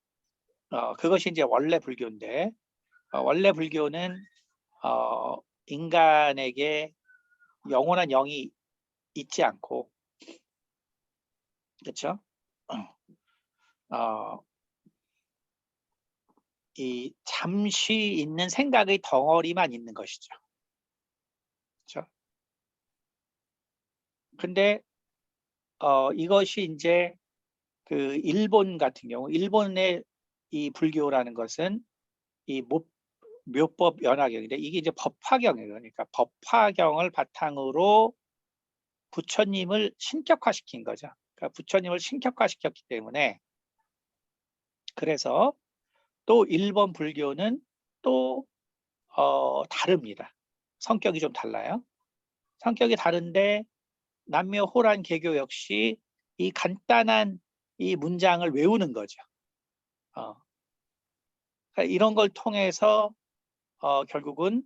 그것이 이제 원래 불교인데 원래 불교는 인간에게 영원한 영이 있지 않고, 그렇죠? 이 잠시 있는 생각의 덩어리만 있는 것이죠. 그렇죠? 근데 이것이 이제 그 일본 같은 경우, 일본의 이 불교라는 것은 이 묘법 연화경인데 이게 이제 법화경이에요. 그러니까 법화경을 바탕으로 부처님을 신격화시킨 거죠. 그러니까 부처님을 신격화시켰기 때문에 그래서 또 일본 불교는 또 다릅니다. 성격이 좀 달라요. 성격이 다른데 남묘호란 개교 역시 이 간단한 이 문장을 외우는 거죠. 그러니까 이런 걸 통해서 결국은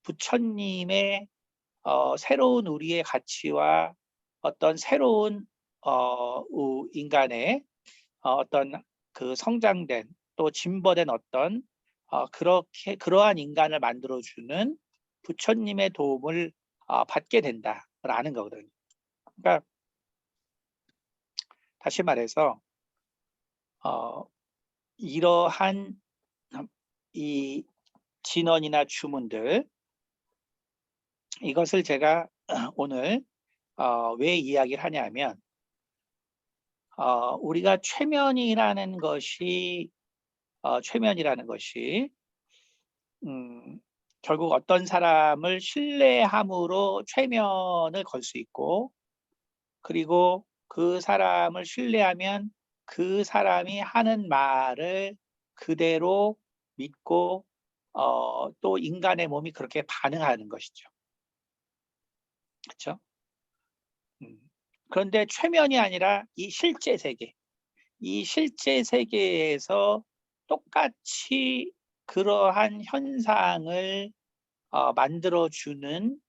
부처님의 새로운 우리의 가치와 어떤 새로운 인간의 어떤 그 성장된 또 진보된 어떤 그러한 인간을 만들어주는 부처님의 도움을 받게 된다라는 거거든요. 그러니까 다시 말해서 이러한 이 진언이나 주문들 이것을 제가 오늘 왜 이야기를 하냐면 우리가 최면이라는 것이 결국 어떤 사람을 신뢰함으로 최면을 걸 수 있고 그리고 그 사람을 신뢰하면 그 사람이 하는 말을 그대로 믿고 또 인간의 몸이 그렇게 반응하는 것이죠. 그렇죠? 그런데 최면이 아니라 이 실제 세계에서 똑같이 그러한 현상을 만들어주는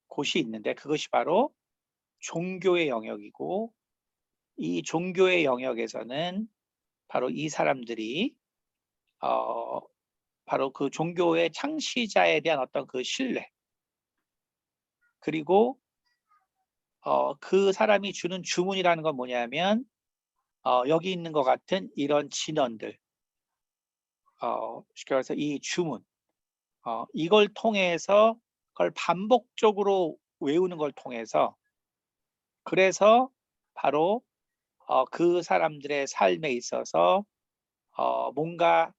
곳이 있는데 그것이 바로 종교의 영역이고 이 종교의 영역에서는 바로 이 사람들이 바로 그 종교의 창시자에 대한 어떤 그 신뢰 그리고 그 사람이 주는 주문이라는 건 뭐냐면 여기 있는 것 같은 이런 진언들 쉽게 말해서 이 주문 이걸 통해서 그걸 반복적으로 외우는 걸 통해서 그래서 바로 그 사람들의 삶에 있어서 뭔가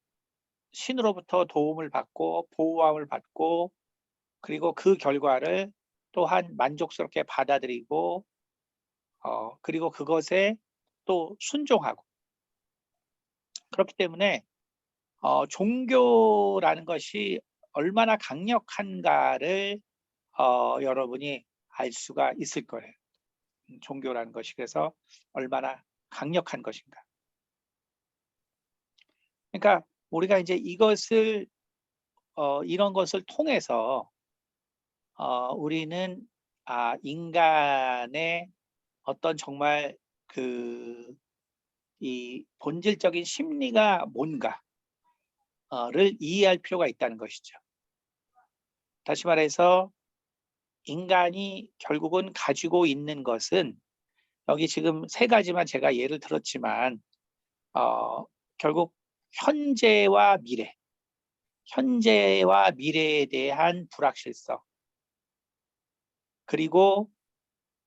신으로부터 도움을 받고 보호함을 받고 그리고 그 결과를 또한 만족스럽게 받아들이고 그리고 그것에 또 순종하고 그렇기 때문에 종교라는 것이 얼마나 강력한가를 여러분이 알 수가 있을 거예요. 종교라는 것이 그래서 얼마나 강력한 것인가. 그러니까 우리가 이제 이것을 이런 것을 통해서 우리는 인간의 어떤 정말 그 이 본질적인 심리가 뭔가를 이해할 필요가 있다는 것이죠. 다시 말해서 인간이 결국은 가지고 있는 것은 여기 지금 세 가지만 제가 예를 들었지만 결국 현재와 미래에 대한 불확실성 그리고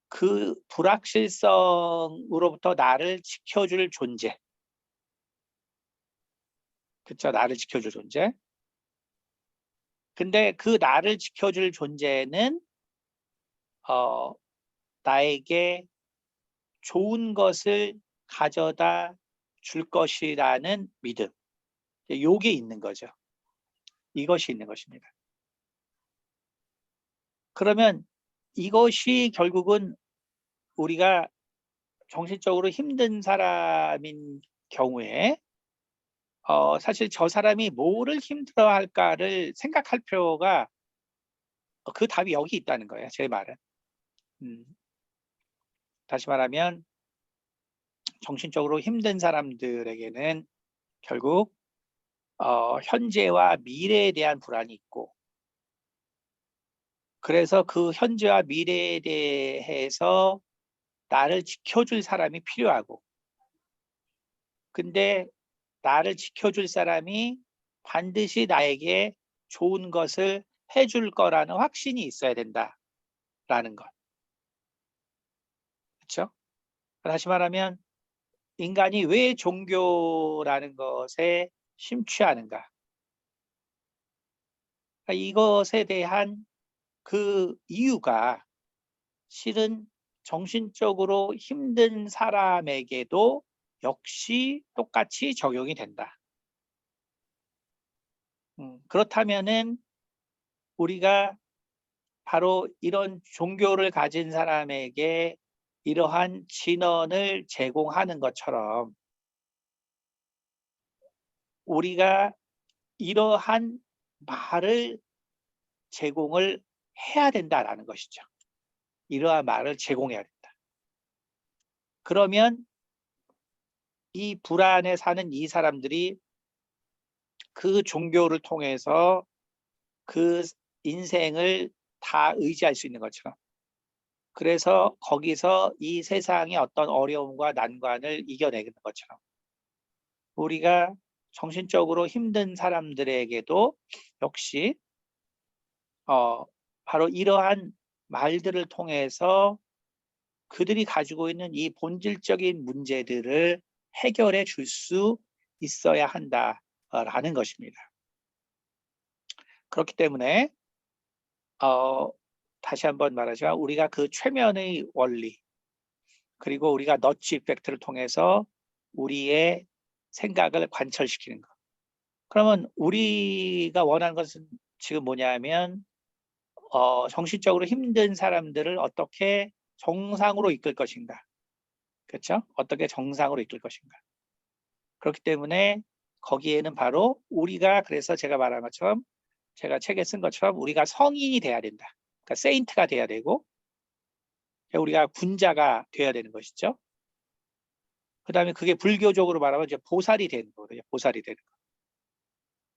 그 불확실성으로부터 나를 지켜줄 존재 그쵸? 나를 지켜줄 존재 근데 그 나를 지켜줄 존재는 나에게 좋은 것을 가져다 줄 것이라는 믿음 요게 있는 거죠. 이것이 있는 것입니다. 그러면 이것이 결국은 우리가 정신적으로 힘든 사람인 경우에 사실 저 사람이 뭐를 힘들어할까를 생각할 필요가 그 답이 여기 있다는 거예요. 제 말은. 다시 말하면 정신적으로 힘든 사람들에게는 결국 현재와 미래에 대한 불안이 있고 그래서 그 현재와 미래에 대해서 나를 지켜줄 사람이 필요하고 근데 나를 지켜줄 사람이 반드시 나에게 좋은 것을 해줄 거라는 확신이 있어야 된다라는 것. 그렇죠? 다시 말하면 인간이 왜 종교라는 것에 심취하는가? 이것에 대한 그 이유가 실은 정신적으로 힘든 사람에게도 역시 똑같이 적용이 된다. 그렇다면은 우리가 바로 이런 종교를 가진 사람에게 이러한 진언을 제공하는 것처럼 우리가 이러한 말을 제공을 해야 된다라는 것이죠. 이러한 말을 제공해야 된다. 그러면 이 불안에 사는 이 사람들이 그 종교를 통해서 그 인생을 다 의지할 수 있는 것처럼, 그래서 거기서 이 세상의 어떤 어려움과 난관을 이겨내는 것처럼 우리가 정신적으로 힘든 사람들에게도 역시 바로 이러한 말들을 통해서 그들이 가지고 있는 이 본질적인 문제들을 해결해 줄 수 있어야 한다라는 것입니다. 그렇기 때문에 다시 한번 말하지만 우리가 그 최면의 원리, 그리고 우리가 너치 이펙트를 통해서 우리의 생각을 관철시키는 것. 그러면 우리가 원하는 것은 지금 뭐냐면 정신적으로 힘든 사람들을 어떻게 정상으로 이끌 것인가. 그렇죠? 어떻게 정상으로 이끌 것인가. 그렇기 때문에 거기에는 바로 우리가, 그래서 제가 말한 것처럼, 제가 책에 쓴 것처럼 우리가 성인이 돼야 된다. 그러니까 세인트가 돼야 되고 우리가 군자가 돼야 되는 것이죠. 그 다음에 그게 불교적으로 말하면 이제 보살이 되는 거거든요. 보살이 되는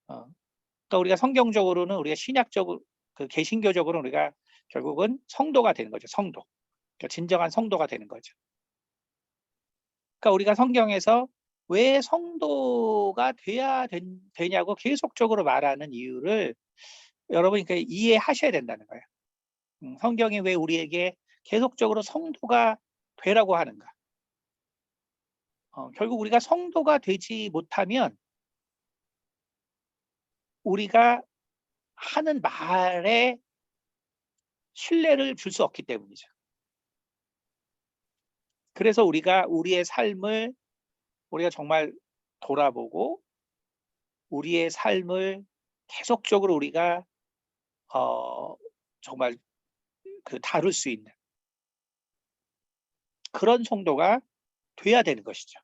거. 그러니까 우리가 성경적으로는, 우리가 신약적으로, 그 개신교적으로는 우리가 결국은 성도가 되는 거죠. 성도. 그러니까 진정한 성도가 되는 거죠. 그러니까 우리가 성경에서 왜 성도가 되냐고 계속적으로 말하는 이유를 여러분이 이해하셔야 된다는 거예요. 성경이 왜 우리에게 계속적으로 성도가 되라고 하는가. 결국 우리가 성도가 되지 못하면 우리가 하는 말에 신뢰를 줄 수 없기 때문이죠. 그래서 우리가 우리의 삶을 우리가 정말 돌아보고 우리의 삶을 계속적으로 우리가 정말 다룰 수 있는 그런 성도가 돼야 되는 것이죠.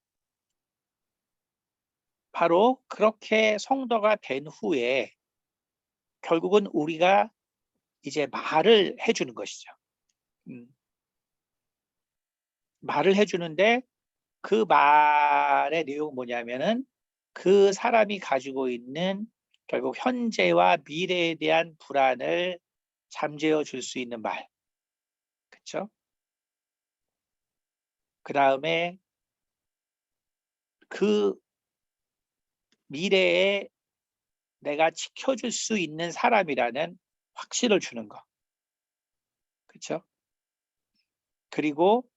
바로 그렇게 성도가 된 후에 결국은 우리가 이제 말을 해주는 것이죠. 말을 해주는데 그 말의 내용은 뭐냐면은 그 사람이 가지고 있는 결국 현재와 미래에 대한 불안을 잠재워 줄 수 있는 말. 그렇죠? 그 다음에 그 미래에 내가 지켜줄 수 있는 사람이라는 확신을 주는 거. 그렇죠? 그리고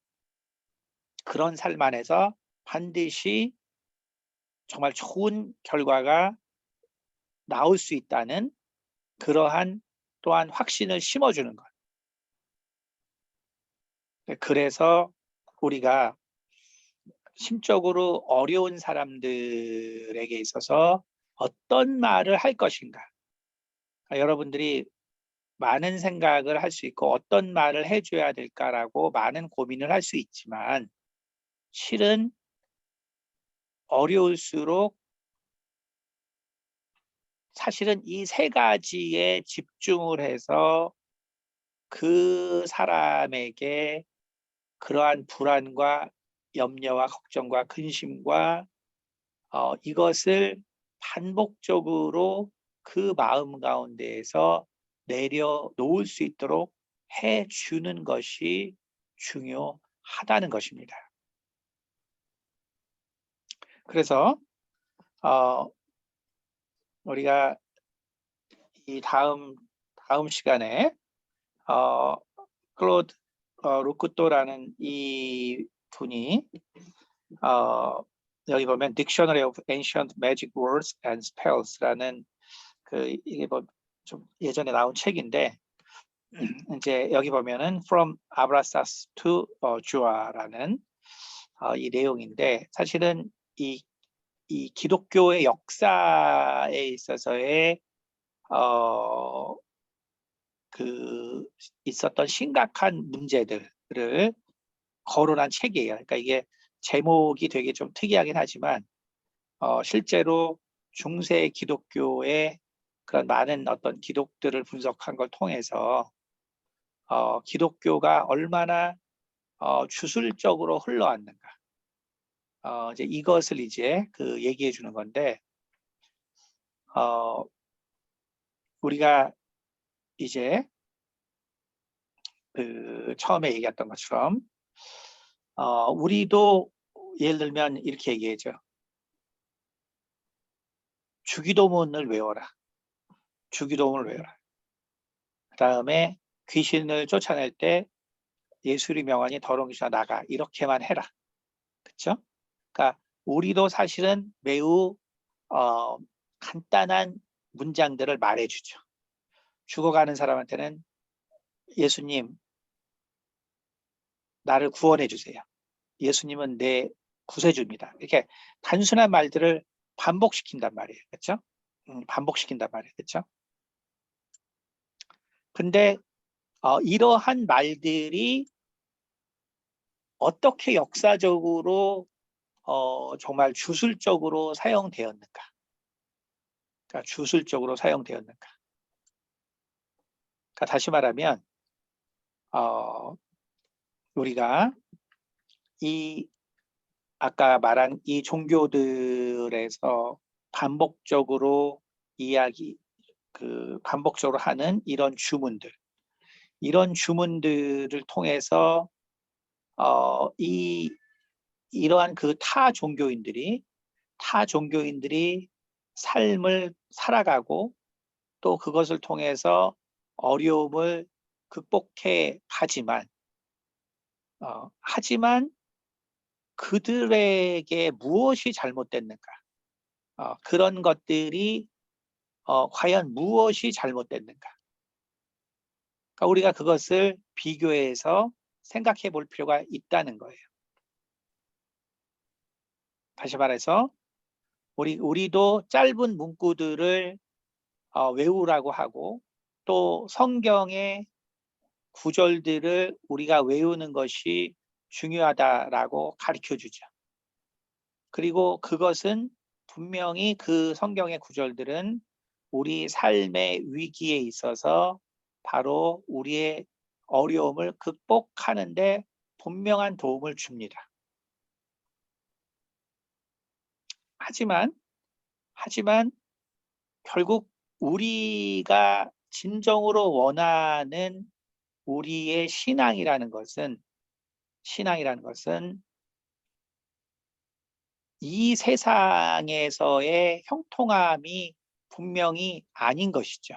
그런 삶 안에서 반드시 정말 좋은 결과가 나올 수 있다는 그러한 또한 확신을 심어주는 것. 그래서 우리가 심적으로 어려운 사람들에게 있어서 어떤 말을 할 것인가. 여러분들이 많은 생각을 할 수 있고 어떤 말을 해줘야 될까라고 많은 고민을 할 수 있지만 실은 어려울수록 사실은 이 세 가지에 집중을 해서 그 사람에게 그러한 불안과 염려와 걱정과 근심과 이것을 반복적으로 그 마음 가운데에서 내려놓을 수 있도록 해주는 것이 중요하다는 것입니다. 그래서 우리가 이 다음 시간에 클로드 루크토라는 이 분이 여기 보면 Dictionary of Ancient Magic Words and Spells라는 이게 뭐 좀 예전에 나온 책인데 이제 여기 보면은 From Abraxas to Jua라는 이 내용인데 사실은 이 기독교의 역사에 있어서의 그 있었던 심각한 문제들을 거론한 책이에요. 그러니까 이게 제목이 되게 좀 특이하긴 하지만 실제로 중세 기독교의 그런 많은 어떤 기록들을 분석한 걸 통해서 기독교가 얼마나 주술적으로 흘러왔는가. 이제 이것을 이제 그 얘기해 주는 건데 우리가 이제 그 처음에 얘기했던 것처럼 우리도 예를 들면 이렇게 얘기하죠. 주기도문을 외워라. 주기도문을 외워라. 그 다음에 귀신을 쫓아낼 때 예수의 명하니 더러운 귀신아 나가 이렇게만 해라. 그렇죠? 그러니까 우리도 사실은 매우 간단한 문장들을 말해주죠. 죽어가는 사람한테는 예수님 나를 구원해 주세요. 예수님은 내 구세주입니다. 이렇게 단순한 말들을 반복시킨단 말이에요. 그렇죠? 반복시킨단 말이에요. 그렇죠? 근데 이러한 말들이 어떻게 역사적으로 정말 주술적으로 사용되었는가? 그러니까 주술적으로 사용되었는가? 그러니까 다시 말하면 우리가 이 아까 말한 이 종교들에서 반복적으로 반복적으로 하는 이런 주문들을 통해서 이러한 그 타 종교인들이 삶을 살아가고 또 그것을 통해서 어려움을 극복해 가지만 하지만 그들에게 무엇이 잘못됐는가? 그런 것들이 과연 무엇이 잘못됐는가? 그러니까 우리가 그것을 비교해서 생각해 볼 필요가 있다는 거예요. 다시 말해서 우리도 짧은 문구들을 외우라고 하고 또 성경의 구절들을 우리가 외우는 것이 중요하다라고 가르쳐 주죠. 그리고 그것은 분명히 그 성경의 구절들은 우리 삶의 위기에 있어서 바로 우리의 어려움을 극복하는 데 분명한 도움을 줍니다. 하지만 결국 우리가 진정으로 원하는 우리의 신앙이라는 것은 이 세상에서의 형통함이 분명히 아닌 것이죠.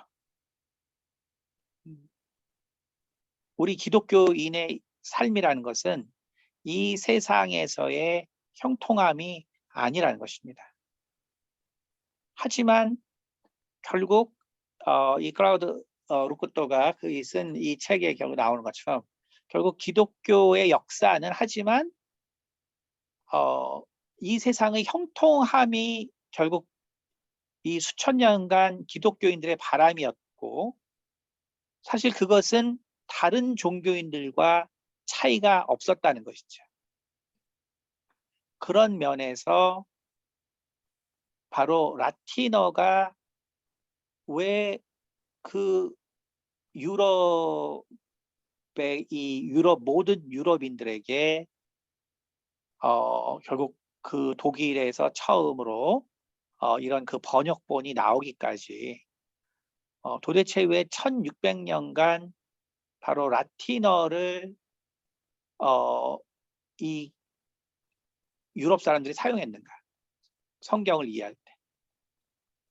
우리 기독교인의 삶이라는 것은 이 세상에서의 형통함이 아니라는 것입니다. 하지만 결국 이 클라우드 루크토가 쓴 이 책에 결국 나오는 것처럼 결국 기독교의 역사는 하지만 이 세상의 형통함이 결국 이 수천 년간 기독교인들의 바람이었고 사실 그것은 다른 종교인들과 차이가 없었다는 것이죠. 그런 면에서 바로 라틴어가 왜 그 유럽의 모든 유럽인들에게 결국 그 독일에서 처음으로 이런 그 번역본이 나오기까지 도대체 왜 1600년간 바로 라틴어를 이 유럽 사람들이 사용했는가? 성경을 이해할 때.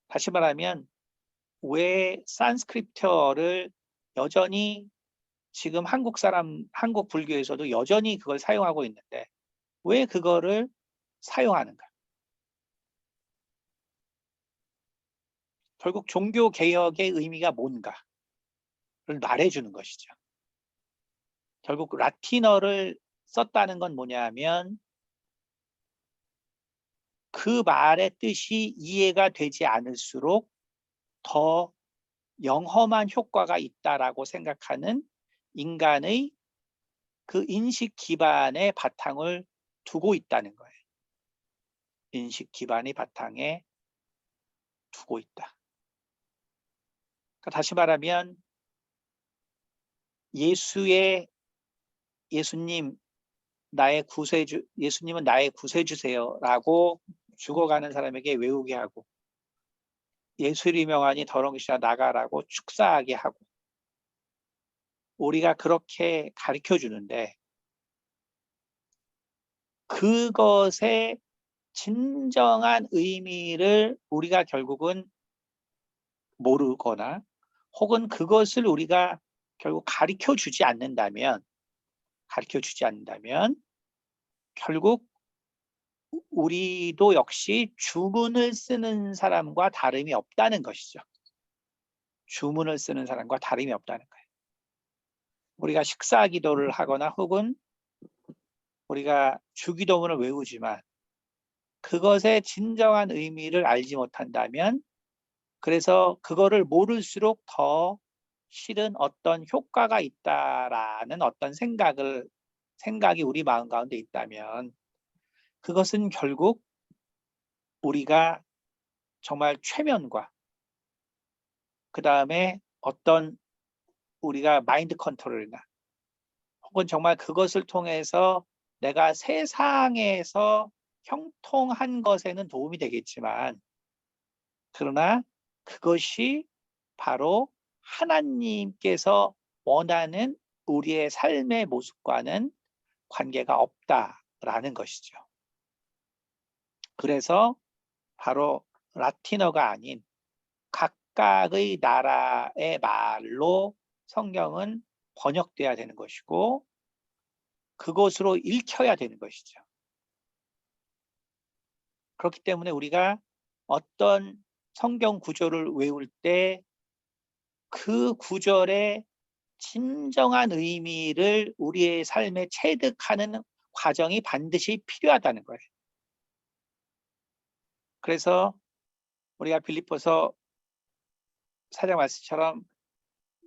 다시 말하면 왜 산스크리트어를 여전히 지금 한국 불교에서도 여전히 그걸 사용하고 있는데 왜 그거를 사용하는가? 결국 종교 개혁의 의미가 뭔가를 말해주는 것이죠. 결국 라틴어를 썼다는 건 뭐냐면 그 말의 뜻이 이해가 되지 않을수록 더 영험한 효과가 있다라고 생각하는 인간의 그 인식 기반의 바탕을 두고 있다는 거예요. 인식 기반의 바탕에 두고 있다. 그러니까 다시 말하면 예수님 예수님은 나의 구세주세요라고 죽어가는 사람에게 외우게 하고 예수의 명하니 더러운 것이나 나가라고 축사하게 하고 우리가 그렇게 가르쳐 주는데 그것의 진정한 의미를 우리가 결국은 모르거나 혹은 그것을 우리가 결국 가르쳐 주지 않는다면 결국 우리도 역시 주문을 쓰는 사람과 다름이 없다는 것이죠. 주문을 쓰는 사람과 다름이 없다는 거예요. 우리가 식사 기도를 하거나 혹은 우리가 주기도문을 외우지만 그것의 진정한 의미를 알지 못한다면 그래서 그거를 모를수록 더 실은 어떤 효과가 있다라는 어떤 생각이 우리 마음 가운데 있다면 그것은 결국 우리가 정말 최면과 그 다음에 어떤 우리가 마인드 컨트롤이나 혹은 정말 그것을 통해서 내가 세상에서 형통한 것에는 도움이 되겠지만 그러나 그것이 바로 하나님께서 원하는 우리의 삶의 모습과는 관계가 없다라는 것이죠. 그래서 바로 라틴어가 아닌 각각의 나라의 말로 성경은 번역돼야 되는 것이고 그것으로 읽혀야 되는 것이죠. 그렇기 때문에 우리가 어떤 성경 구절을 외울 때 그 구절의 진정한 의미를 우리의 삶에 체득하는 과정이 반드시 필요하다는 거예요. 그래서 우리가 빌립보서 4장 말씀처럼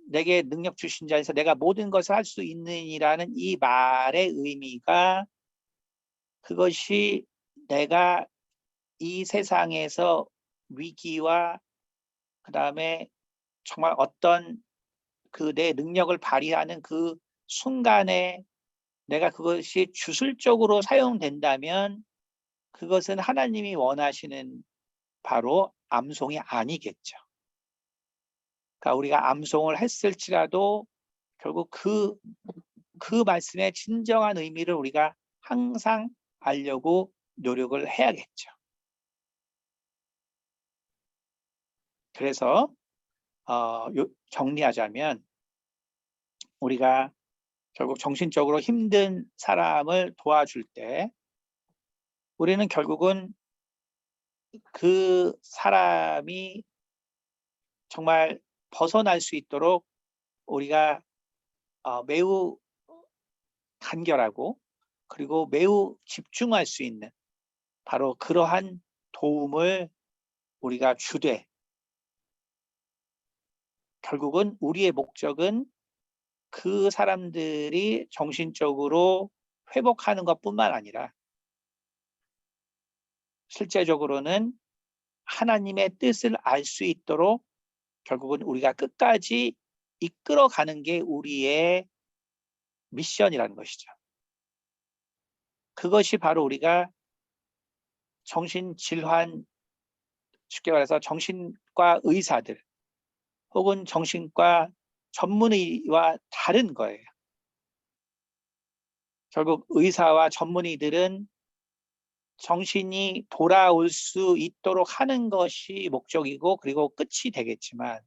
내게 능력 주신 자에서 내가 모든 것을 할 수 있느니라는 이 말의 의미가 그것이 내가 이 세상에서 위기와 그 다음에 정말 어떤 그 내 능력을 발휘하는 그 순간에 내가 그것이 주술적으로 사용된다면 그것은 하나님이 원하시는 바로 암송이 아니겠죠. 그러니까 우리가 암송을 했을지라도 결국 그 말씀의 진정한 의미를 우리가 항상 알려고 노력을 해야겠죠. 그래서 정리하자면 우리가 결국 정신적으로 힘든 사람을 도와줄 때 우리는 결국은 그 사람이 정말 벗어날 수 있도록 우리가 매우 간결하고 그리고 매우 집중할 수 있는 바로 그러한 도움을 우리가 주되 결국은 우리의 목적은 그 사람들이 정신적으로 회복하는 것뿐만 아니라 실제적으로는 하나님의 뜻을 알 수 있도록 결국은 우리가 끝까지 이끌어가는 게 우리의 미션이라는 것이죠. 그것이 바로 우리가 정신질환, 쉽게 말해서 정신과 의사들 혹은 정신과 전문의와 다른 거예요. 결국 의사와 전문의들은 정신이 돌아올 수 있도록 하는 것이 목적이고 그리고 끝이 되겠지만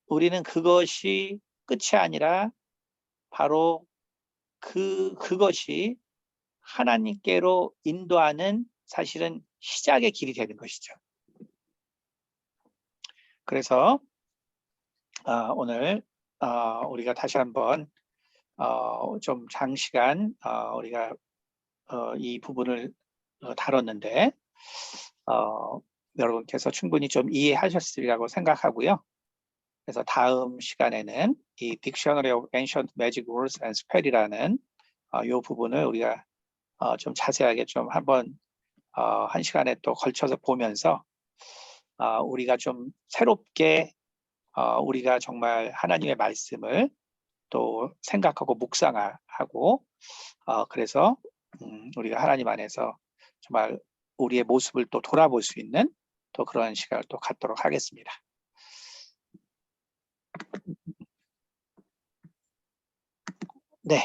우리는 그것이 끝이 아니라 바로 그것이 하나님께로 인도하는 사실은 시작의 길이 되는 것이죠. 그래서 오늘 우리가 다시 한번 좀 장시간 우리가 이 부분을 다뤘는데 여러분께서 충분히 좀 이해하셨으리라고 생각하고요. 그래서 다음 시간에는 이 Dictionary of Ancient Magic Words and Spell이라는 이 부분을 우리가 좀 자세하게 좀 한번 한 시간에 또 걸쳐서 보면서 우리가 좀 새롭게 우리가 정말 하나님의 말씀을 또 생각하고 묵상하고 그래서 우리가 하나님 안에서 정말 우리의 모습을 또 돌아볼 수 있는 또 그런 시간을 또 갖도록 하겠습니다. 네.